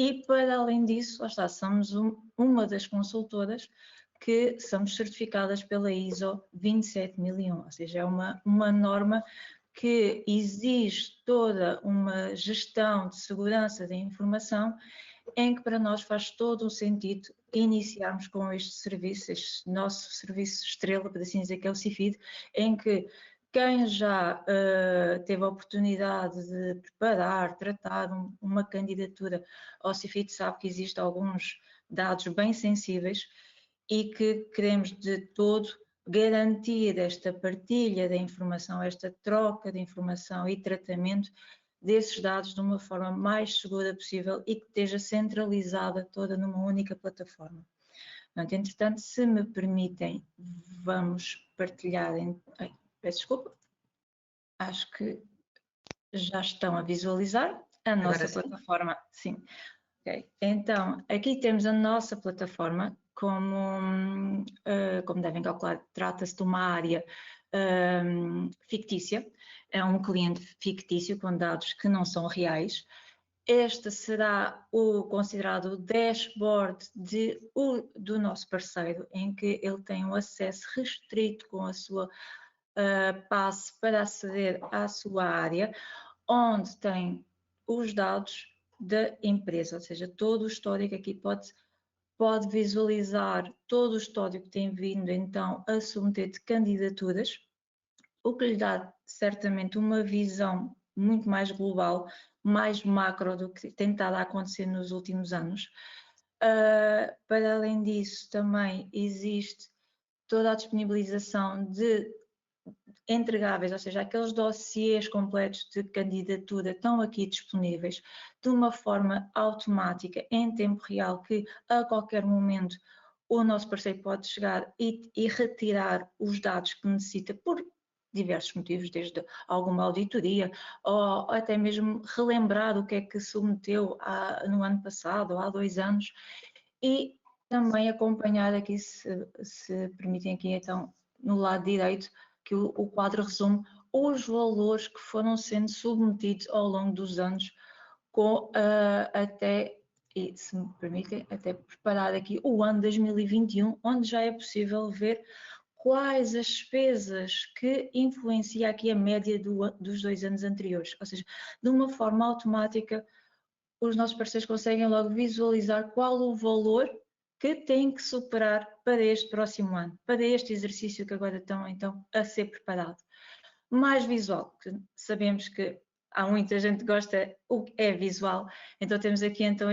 E, para além disso, lá está, somos uma das consultoras que somos certificadas pela ISO 27001, ou seja, é uma norma que exige toda uma gestão de segurança da informação, em que para nós faz todo o sentido iniciarmos com este serviço, este nosso serviço estrela, para assim dizer, que é o CIFID, em que quem já teve a oportunidade de preparar, tratar uma candidatura ao CIFID sabe que existem alguns dados bem sensíveis e que queremos de todo garantir esta partilha da informação, esta troca de informação e tratamento desses dados de uma forma mais segura possível e que esteja centralizada toda numa única plataforma. Portanto, entretanto, se me permitem, vamos partilhar... peço desculpa. Acho que já estão a visualizar a nossa plataforma. Sim. Okay. Então, aqui temos a nossa plataforma. Como devem calcular, trata-se de uma área fictícia, é um cliente fictício com dados que não são reais. Este será considerado o dashboard do nosso parceiro, em que ele tem um acesso restrito com a sua passe para aceder à sua área, onde tem os dados da empresa, ou seja, todo o histórico aqui pode visualizar todo o histórico que tem vindo então a submeter de candidaturas, o que lhe dá certamente uma visão muito mais global, mais macro do que tem estado a acontecer nos últimos anos. Para além disso, também existe toda a disponibilização de entregáveis, ou seja, aqueles dossiês completos de candidatura estão aqui disponíveis de uma forma automática, em tempo real, que a qualquer momento o nosso parceiro pode chegar e retirar os dados que necessita por diversos motivos, desde alguma auditoria ou até mesmo relembrar o que é que submeteu no ano passado ou há 2 anos, e também acompanhar aqui, se permitem aqui então, no lado direito, que o quadro resume os valores que foram sendo submetidos ao longo dos anos, com até, e se me permitem, até preparar aqui o ano 2021, onde já é possível ver quais as despesas que influencia aqui a média dos 2 anos anteriores. Ou seja, de uma forma automática, os nossos parceiros conseguem logo visualizar qual o valor que têm que superar para este próximo ano, para este exercício que agora estão então a ser preparado. Mais visual, que sabemos que há muita gente que gosta, o que é visual, então temos aqui então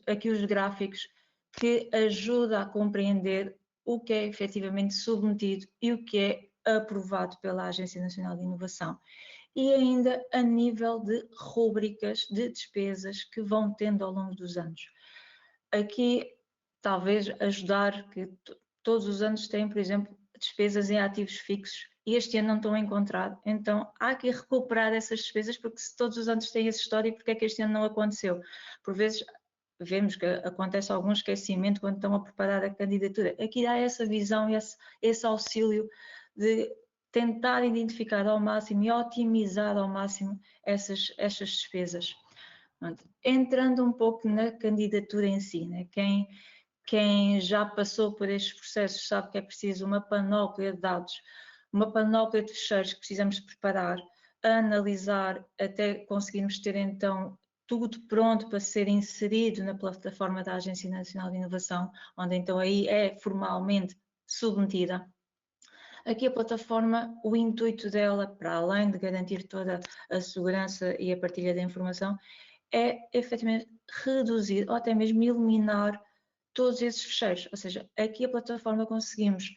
aqui os gráficos que ajudam a compreender o que é efetivamente submetido e o que é aprovado pela Agência Nacional de Inovação. E ainda a nível de rúbricas de despesas que vão tendo ao longo dos anos. Aqui, talvez ajudar que todos os anos têm, por exemplo, despesas em ativos fixos e este ano não estão a encontrar, então há que recuperar essas despesas, porque se todos os anos têm essa história, porque é que este ano não aconteceu? Por vezes vemos que acontece algum esquecimento quando estão a preparar a candidatura. Aqui há essa visão, esse auxílio de tentar identificar ao máximo e otimizar ao máximo essas despesas. Entrando um pouco na candidatura em si, né? Quem já passou por estes processos sabe que é preciso uma panóplia de dados, uma panóplia de fecheiros que precisamos preparar, analisar, até conseguirmos ter então tudo pronto para ser inserido na plataforma da Agência Nacional de Inovação, onde então aí é formalmente submetida. Aqui a plataforma, o intuito dela, para além de garantir toda a segurança e a partilha da informação, é efetivamente reduzir ou até mesmo eliminar todos esses fecheiros. Ou seja, aqui a plataforma conseguimos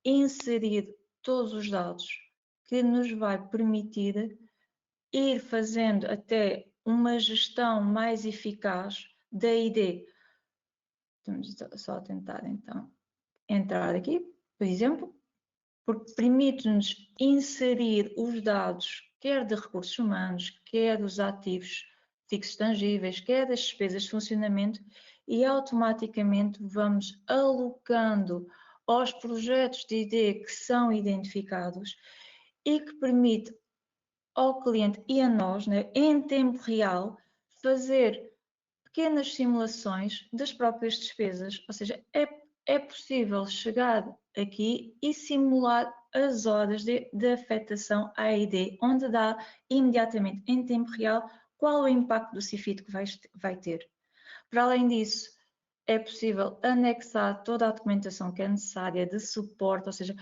inserir todos os dados que nos vai permitir ir fazendo até uma gestão mais eficaz da ID. Vamos só tentar então entrar aqui, por exemplo, porque permite-nos inserir os dados, quer de recursos humanos, quer dos ativos fixos tangíveis, quer das despesas de funcionamento, e automaticamente vamos alocando aos projetos de ID que são identificados e que permite ao cliente e a nós, né, em tempo real, fazer pequenas simulações das próprias despesas, ou seja, é possível chegar aqui e simular as horas de afetação à ID, onde dá imediatamente em tempo real qual o impacto do CIFID que vai ter. Para além disso, é possível anexar toda a documentação que é necessária de suporte, ou seja,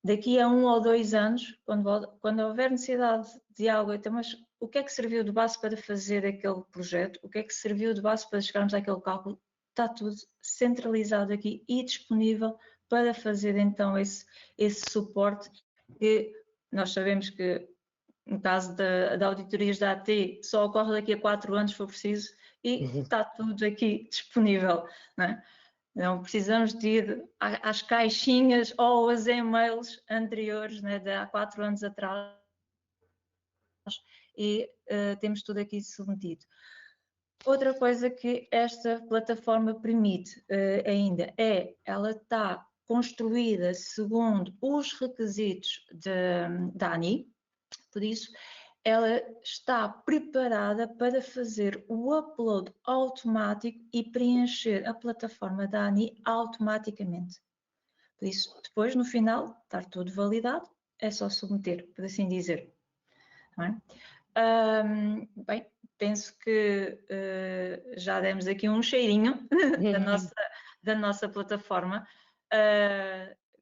daqui a 1 ou 2 anos, quando houver necessidade de algo, então, mas o que é que serviu de base para fazer aquele projeto? O que é que serviu de base para chegarmos àquele cálculo? Está tudo centralizado aqui e disponível para fazer então esse suporte, que nós sabemos que no caso de auditorias da AT só ocorre daqui a 4 anos, se for preciso, e está tudo aqui disponível, não é? Não precisamos de ir às caixinhas ou aos e-mails anteriores, né, de há 4 anos atrás, e temos tudo aqui submetido. Outra coisa que esta plataforma permite ainda ela está construída segundo os requisitos da ANI, por isso ela está preparada para fazer o upload automático e preencher a plataforma da ANI automaticamente. Por isso, depois, no final, estar tudo validado, é só submeter, por assim dizer. Não é? Bem, penso que já demos aqui um cheirinho da nossa plataforma.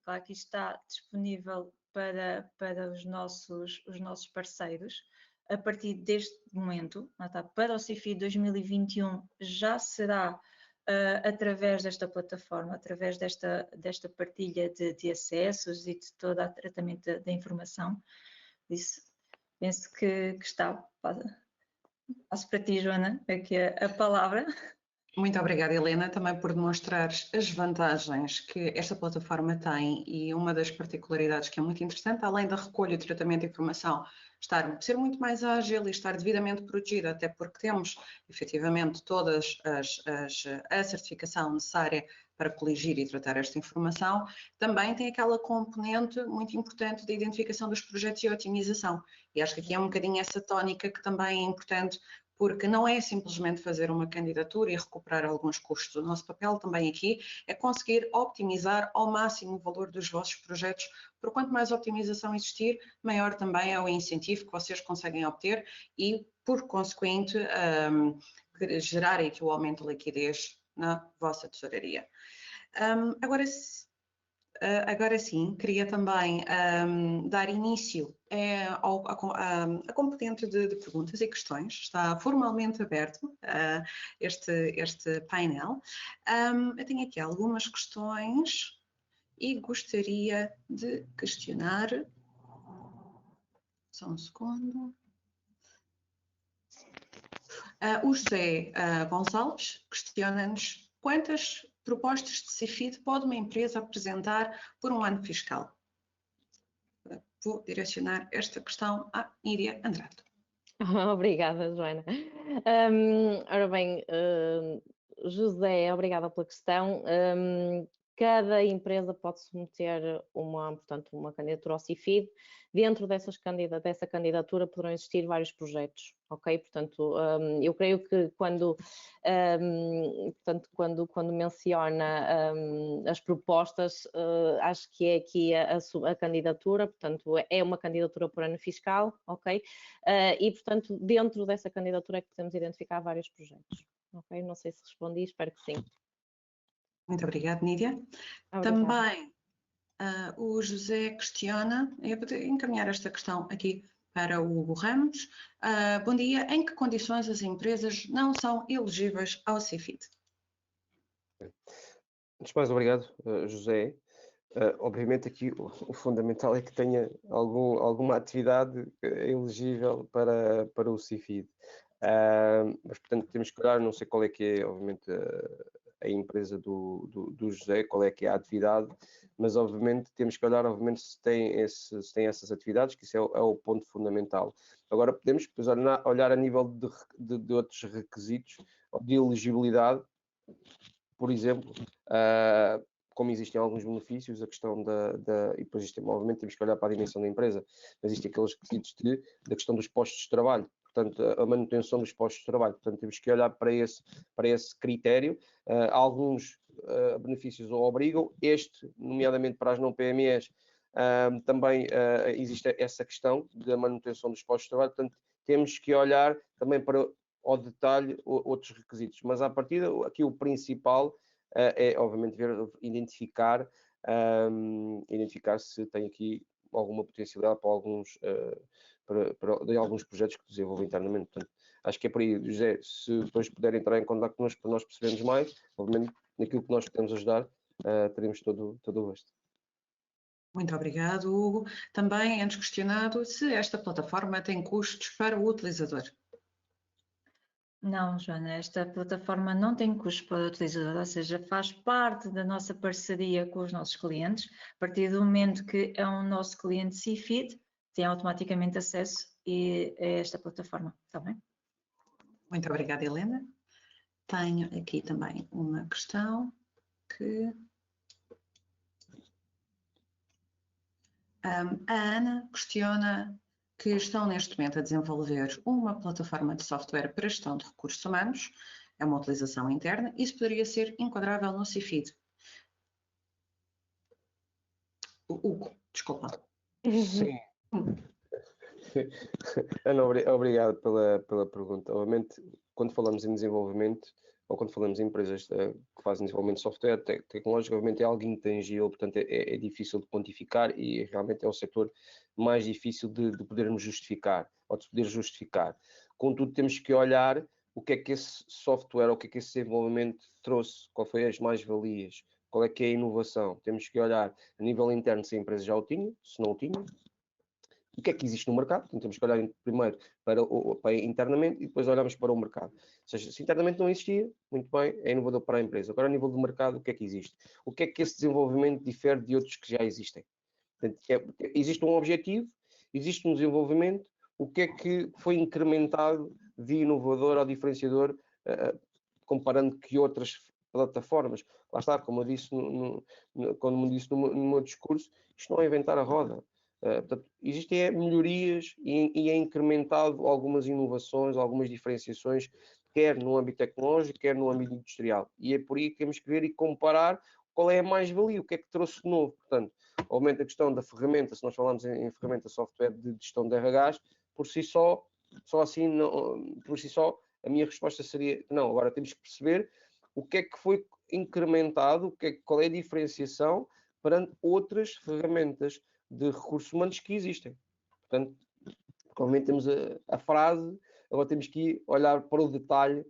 Claro que isto está disponível para os nossos parceiros. A partir deste momento, para o CIFID 2021, já será através desta plataforma, através desta partilha de acessos e de todo o tratamento da informação. Isso, penso que está. Passo para ti, Joana, aqui a palavra. Muito obrigada, Helena, também por demonstrar as vantagens que esta plataforma tem, e uma das particularidades que é muito interessante, além da recolha e tratamento de informação, ser muito mais ágil e estar devidamente protegida, até porque temos efetivamente todas a certificação necessária para coligir e tratar esta informação. Também tem aquela componente muito importante da identificação dos projetos e otimização, e acho que aqui é um bocadinho essa tónica que também é importante, porque não é simplesmente fazer uma candidatura e recuperar alguns custos. O nosso papel também aqui é conseguir optimizar ao máximo o valor dos vossos projetos, porque quanto mais optimização existir, maior também é o incentivo que vocês conseguem obter e, por consequente, gerar aqui o aumento de liquidez na vossa tesouraria. Agora, Agora sim, queria também dar início à componente de perguntas e questões. Está formalmente aberto este painel. Eu tenho aqui algumas questões e gostaria de questionar. Só um segundo. O José Gonçalves questiona-nos quantas propostas de CFID pode uma empresa apresentar por um ano fiscal? Vou direcionar esta questão à Nídia Andrade. Obrigada, Joana. Ora bem, José, obrigada pela questão. Cada empresa pode submeter portanto, uma candidatura ao CFID. Dentro dessa candidatura poderão existir vários projetos, ok? Portanto, eu creio que quando menciona as propostas, acho que é aqui a candidatura, portanto, é uma candidatura por ano fiscal, ok? E, portanto, dentro dessa candidatura é que podemos identificar vários projetos, ok? Não sei se respondi, espero que sim. Muito obrigada, Nídia. Também o José questiona, eu vou encaminhar esta questão aqui para o Hugo Ramos. Bom dia, em que condições as empresas não são elegíveis ao CFID? Antes de mais, obrigado, José. Obviamente aqui o fundamental é que tenha alguma atividade elegível para o CFID. Mas, portanto, temos que olhar, não sei qual é que é, obviamente, a empresa do José, qual é que é a atividade, mas, obviamente, temos que olhar, obviamente, se tem essas atividades, que isso é o ponto fundamental. Agora, podemos depois olhar a nível de outros requisitos de elegibilidade, por exemplo, como existem alguns benefícios, a questão e depois isto, obviamente, temos que olhar para a dimensão da empresa, mas existem aqueles requisitos da questão dos postos de trabalho, portanto, a manutenção dos postos de trabalho, portanto, temos que olhar para esse critério. Alguns benefícios o obrigam, nomeadamente para as não PMEs, também existe essa questão da manutenção dos postos de trabalho, portanto, temos que olhar também para ao detalhe outros requisitos, mas à partida aqui o principal é obviamente identificar se tem aqui alguma potencialidade para alguns projetos que desenvolvem internamente. Portanto, acho que é por aí, José, se depois puder entrar em contato connosco para nós percebermos mais, obviamente naquilo que nós podemos ajudar, teremos todo o gosto. Muito obrigado, Hugo. Também antes questionado se esta plataforma tem custos para o utilizador. Não, Joana, esta plataforma não tem custo para o utilizador, ou seja, faz parte da nossa parceria com os nossos clientes. A partir do momento que é um nosso cliente CFID, tem automaticamente acesso a esta plataforma, está bem? Muito obrigada, Helena. Tenho aqui também uma questão que a Ana questiona que estão neste momento a desenvolver uma plataforma de software para gestão de recursos humanos, é uma utilização interna, isso poderia ser enquadrável no CFID. Hugo, desculpa. Sim. Ana, obrigado pela pergunta. Obviamente, quando falamos em desenvolvimento, ou quando falamos em empresas que fazem desenvolvimento de software tecnológico, obviamente é algo intangível, portanto é difícil de quantificar e realmente é o setor mais difícil de podermos justificar, ou de poder justificar. Contudo, temos que olhar o que é que esse software, ou o que é que esse desenvolvimento trouxe, qual foi as mais-valias, qual é que é a inovação. Temos que olhar a nível interno se a empresa já o tinha, se não o tinha, o que é que existe no mercado. Então, temos que olhar primeiro para internamente e depois olhamos para o mercado. Ou seja, se internamente não existia, muito bem, é inovador para a empresa. Agora, a nível do mercado, o que é que existe? O que é que esse desenvolvimento difere de outros que já existem? Portanto, existe um objetivo, existe um desenvolvimento, o que é que foi incrementado de inovador ou diferenciador, comparando que outras plataformas? Lá está, como eu disse quando me disse no meu discurso, isto não é inventar a roda. Portanto, existem melhorias e é incrementado algumas inovações, algumas diferenciações, quer no âmbito tecnológico, quer no âmbito industrial. E é por aí que temos que ver e comparar qual é a mais-valia, o que é que trouxe de novo. Portanto, obviamente a questão da ferramenta, se nós falamos em ferramenta software de gestão de RHs, por si só a minha resposta seria não. Agora temos que perceber o que é que foi incrementado, qual é a diferenciação perante outras ferramentas de recursos humanos que existem. Portanto, obviamente temos a frase, agora temos que ir olhar para o detalhe,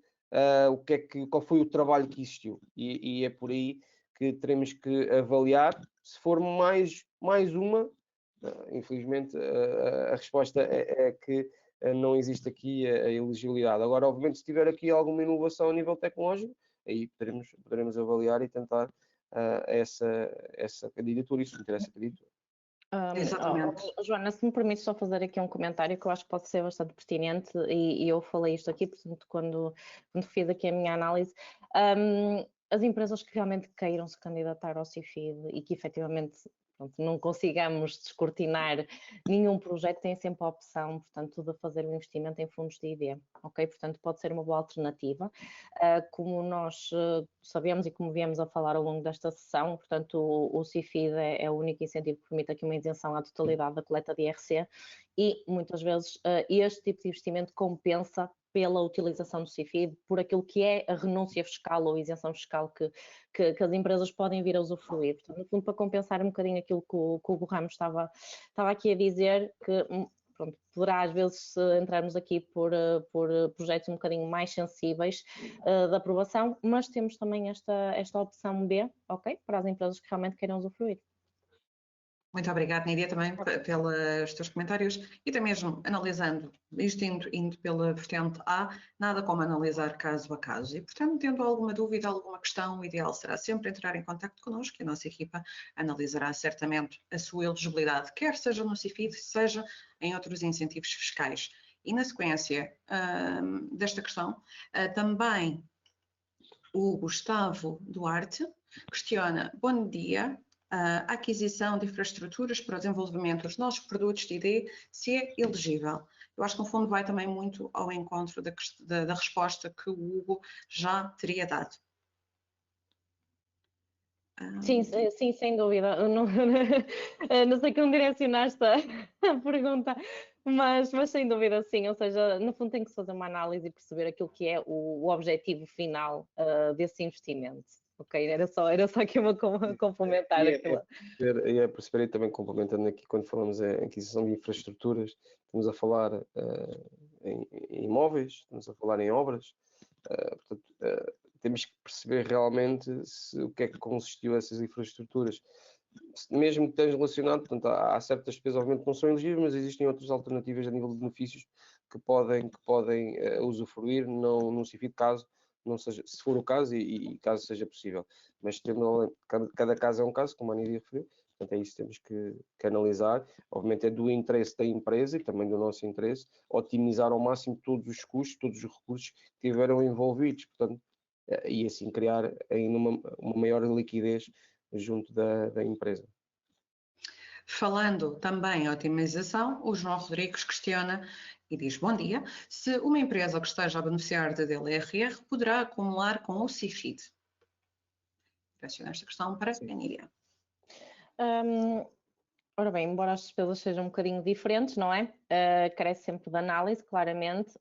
qual foi o trabalho que existiu, e é por aí que teremos que avaliar. Se for mais uma, infelizmente a resposta é que não existe aqui a elegibilidade. Agora, obviamente, se tiver aqui alguma inovação a nível tecnológico, aí poderemos avaliar e tentar essa candidatura e submeter essa candidatura. Exatamente. Joana, se me permite só fazer aqui um comentário que eu acho que pode ser bastante pertinente, e eu falei isto aqui, portanto, quando fiz aqui a minha análise, as empresas que realmente queiram se candidatar ao CIFID e que efetivamente, pronto, não consigamos descortinar nenhum projeto, têm sempre a opção, portanto, de fazer um investimento em fundos de ID, ok? Portanto, pode ser uma boa alternativa. Como nós sabemos e como viemos a falar ao longo desta sessão, portanto, o CIFID é o único incentivo que permite aqui uma isenção à totalidade da coleta de IRC, e muitas vezes este tipo de investimento compensa pela utilização do CIFID, por aquilo que é a renúncia fiscal ou isenção fiscal que as empresas podem vir a usufruir. Portanto, no fundo, para compensar um bocadinho aquilo que o Hugo Ramos estava aqui a dizer, que pronto, poderá às vezes entrarmos aqui por projetos um bocadinho mais sensíveis de aprovação, mas temos também esta opção B, ok? Para as empresas que realmente queiram usufruir. Muito obrigada, Nídia, também pelos teus comentários, e até mesmo analisando, isto indo pela vertente A, nada como analisar caso a caso. E, portanto, tendo alguma dúvida, alguma questão, o ideal será sempre entrar em contacto connosco, e a nossa equipa analisará certamente a sua elegibilidade, quer seja no CIFID, seja em outros incentivos fiscais. E na sequência desta questão, também o Gustavo Duarte questiona: bom dia, a aquisição de infraestruturas para o desenvolvimento dos nossos produtos de ID, se é elegível. Eu acho que no fundo vai também muito ao encontro da resposta que o Hugo já teria dado. Sim, sem dúvida. Não sei como direcionaste a pergunta, mas sem dúvida sim. Ou seja, no fundo tem que se fazer uma análise e perceber aquilo que é o objetivo final desse investimento. Ok, era só aqui uma complementar aquilo. É perceber aí também, complementando aqui, quando falamos em aquisição de infraestruturas, estamos a falar em imóveis, estamos a falar em obras, portanto, temos que perceber realmente o que é que consistiu essas infraestruturas. Mesmo que esteja relacionado, portanto, há certas despesas, obviamente, que não são elegíveis, mas existem outras alternativas a nível de benefícios que podem usufruir, não significa caso não seja, se for o caso e caso seja possível. Mas cada caso é um caso, como a Nídia referiu, portanto é isso que temos que analisar. Obviamente é do interesse da empresa e também do nosso interesse otimizar ao máximo todos os custos, todos os recursos que tiveram envolvidos, portanto, e assim criar ainda uma maior liquidez junto da empresa. Falando também em otimização, o João Rodrigues questiona e diz: bom dia, se uma empresa que esteja a beneficiar da DLRR poderá acumular com o CIFID? Direciono esta questão para a Nídia. Ora bem, embora as despesas sejam um bocadinho diferentes, não é? Carece sempre de análise, claramente,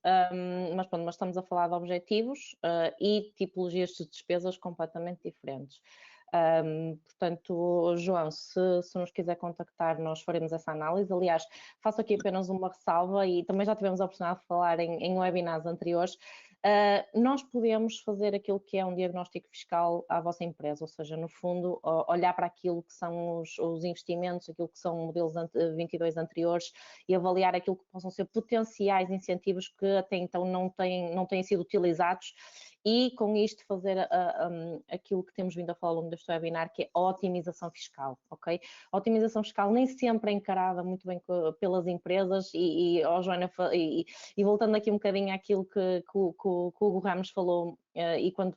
mas estamos a falar de objetivos e tipologias de despesas completamente diferentes. Portanto, João, se nos quiser contactar, nós faremos essa análise. Aliás, faço aqui apenas uma ressalva, e também já tivemos a oportunidade de falar em webinars anteriores. Nós podemos fazer aquilo que é um diagnóstico fiscal à vossa empresa, ou seja, no fundo, olhar para aquilo que são os investimentos, aquilo que são modelos 22 anteriores, e avaliar aquilo que possam ser potenciais incentivos que até então não têm sido utilizados, e com isto fazer aquilo que temos vindo a falar ao longo deste webinar, que é a otimização fiscal, ok? A otimização fiscal nem sempre é encarada muito bem pelas empresas, Joana, e voltando aqui um bocadinho àquilo que o Hugo Ramos falou, e quando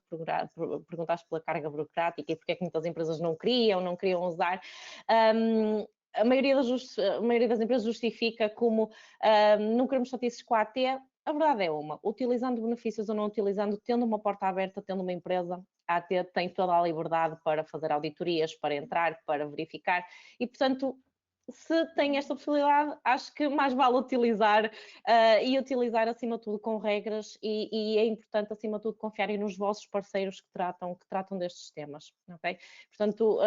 perguntaste pela carga burocrática e porque é que muitas empresas não queriam usar, a maioria das empresas justifica como não queremos estatísticos com a AT. A verdade é utilizando benefícios ou não utilizando, tendo uma porta aberta, tendo uma empresa, a AT tem toda a liberdade para fazer auditorias, para entrar, para verificar, e portanto se tem esta possibilidade, acho que mais vale utilizar e utilizar acima de tudo com regras e é importante acima de tudo confiarem nos vossos parceiros que tratam destes temas, ok? Portanto,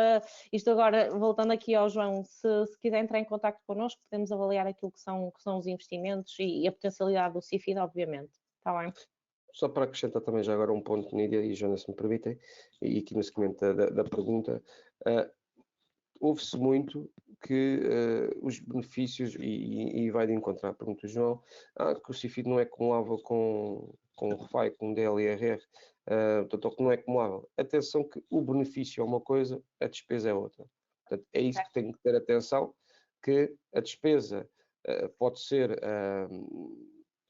isto agora, voltando aqui ao João, se quiser entrar em contato connosco, podemos avaliar aquilo que são os investimentos e a potencialidade do CIFID, obviamente, está bem? Só para acrescentar também já agora um ponto, Nídia e Jonas, se me permitem, e aqui no seguimento da pergunta, ouve-se muito que os benefícios, e vai de encontro à pergunta do João, que o CIFID não é acumulável com o RFI, com o DLRR, portanto, que não é acumulável. Atenção que o benefício é uma coisa, a despesa é outra. Portanto, é isso que tem que ter atenção, que a despesa pode ser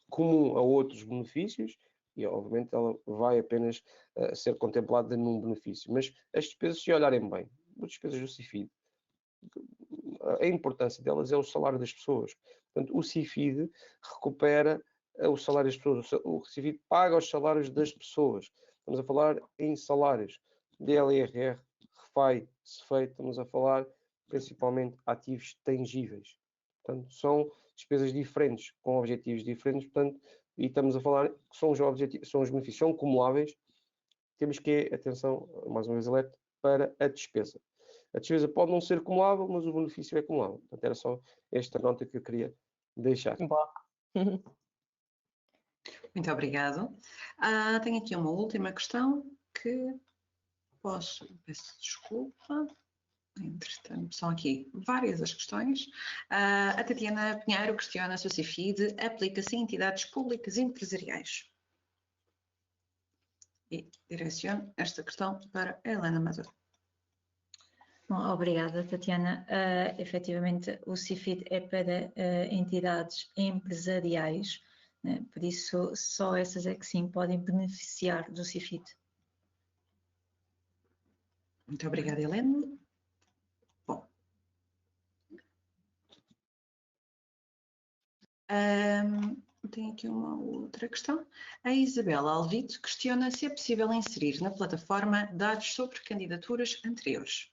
comum a outros benefícios, e obviamente ela vai apenas ser contemplada num benefício. Mas as despesas, se olharem bem, as despesas do CIFID, a importância delas é o salário das pessoas. Portanto, o CIFID recupera o salário das pessoas, o CIFID paga os salários das pessoas. Estamos a falar em salários DLRR, RFI, CEFEI, estamos a falar principalmente ativos tangíveis. Portanto, são despesas diferentes, com objetivos diferentes, portanto, e estamos a falar que são os objetivos, são os benefícios, são acumuláveis. Temos que, atenção, mais uma vez alerta, para a despesa. A despesa pode não ser acumulável, mas o benefício é acumulável. Portanto, era só esta nota que eu queria deixar. Muito obrigado. Tenho aqui uma última questão que peço desculpa, entretanto, são aqui várias as questões. A Tatiana Pinheiro questiona se o CIFID aplica-se em entidades públicas e empresariais. E direciono esta questão para a Helena Amador. Bom, obrigada, Tatiana. Efetivamente, o CIFID é para entidades empresariais, né? Por isso só essas é que sim podem beneficiar do CIFID. Muito obrigada, Helena. Bom. Tenho aqui uma outra questão. A Isabela Alvito questiona se é possível inserir na plataforma dados sobre candidaturas anteriores.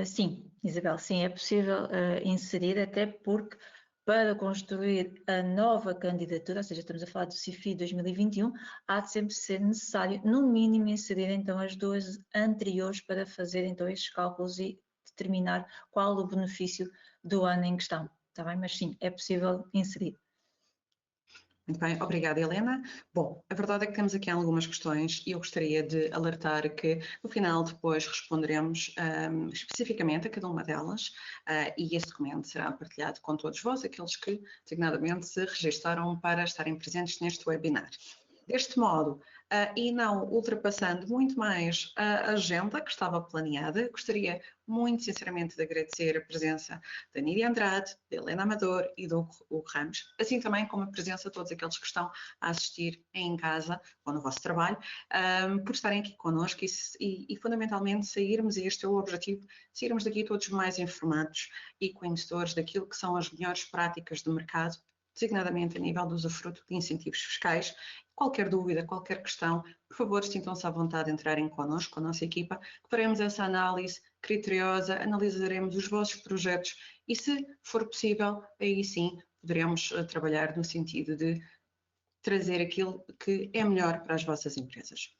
Sim, Isabel, sim, é possível inserir, até porque para construir a nova candidatura, ou seja, estamos a falar do CIFID 2021, há de sempre ser necessário, no mínimo, inserir então as duas anteriores para fazer então estes cálculos e determinar qual o benefício do ano em questão, está bem? Mas sim, é possível inserir. Muito bem, obrigada, Helena. Bom, a verdade é que temos aqui algumas questões e eu gostaria de alertar que no final depois responderemos especificamente a cada uma delas e esse documento será partilhado com todos vós, aqueles que designadamente se registaram para estarem presentes neste webinar. Deste modo, e não ultrapassando muito mais a agenda que estava planeada, gostaria muito sinceramente de agradecer a presença da Nídia Andrade, da Helena Amador e do Hugo Ramos, assim também como a presença de todos aqueles que estão a assistir em casa ou no vosso trabalho, por estarem aqui connosco e fundamentalmente sairmos, e este é o objetivo, sairmos daqui todos mais informados e conhecedores daquilo que são as melhores práticas de mercado, designadamente a nível do usufruto de incentivos fiscais. Qualquer dúvida, qualquer questão, por favor, sintam-se à vontade de entrarem connosco, com a nossa equipa, que faremos essa análise criteriosa, analisaremos os vossos projetos e, se for possível, aí sim poderemos trabalhar no sentido de trazer aquilo que é melhor para as vossas empresas.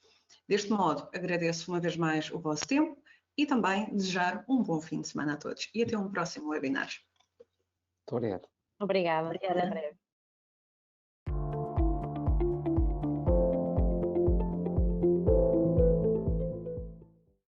Deste modo, agradeço uma vez mais o vosso tempo e também desejar um bom fim de semana a todos e até um próximo webinar. Muito obrigado. Obrigada. Obrigada. Até breve.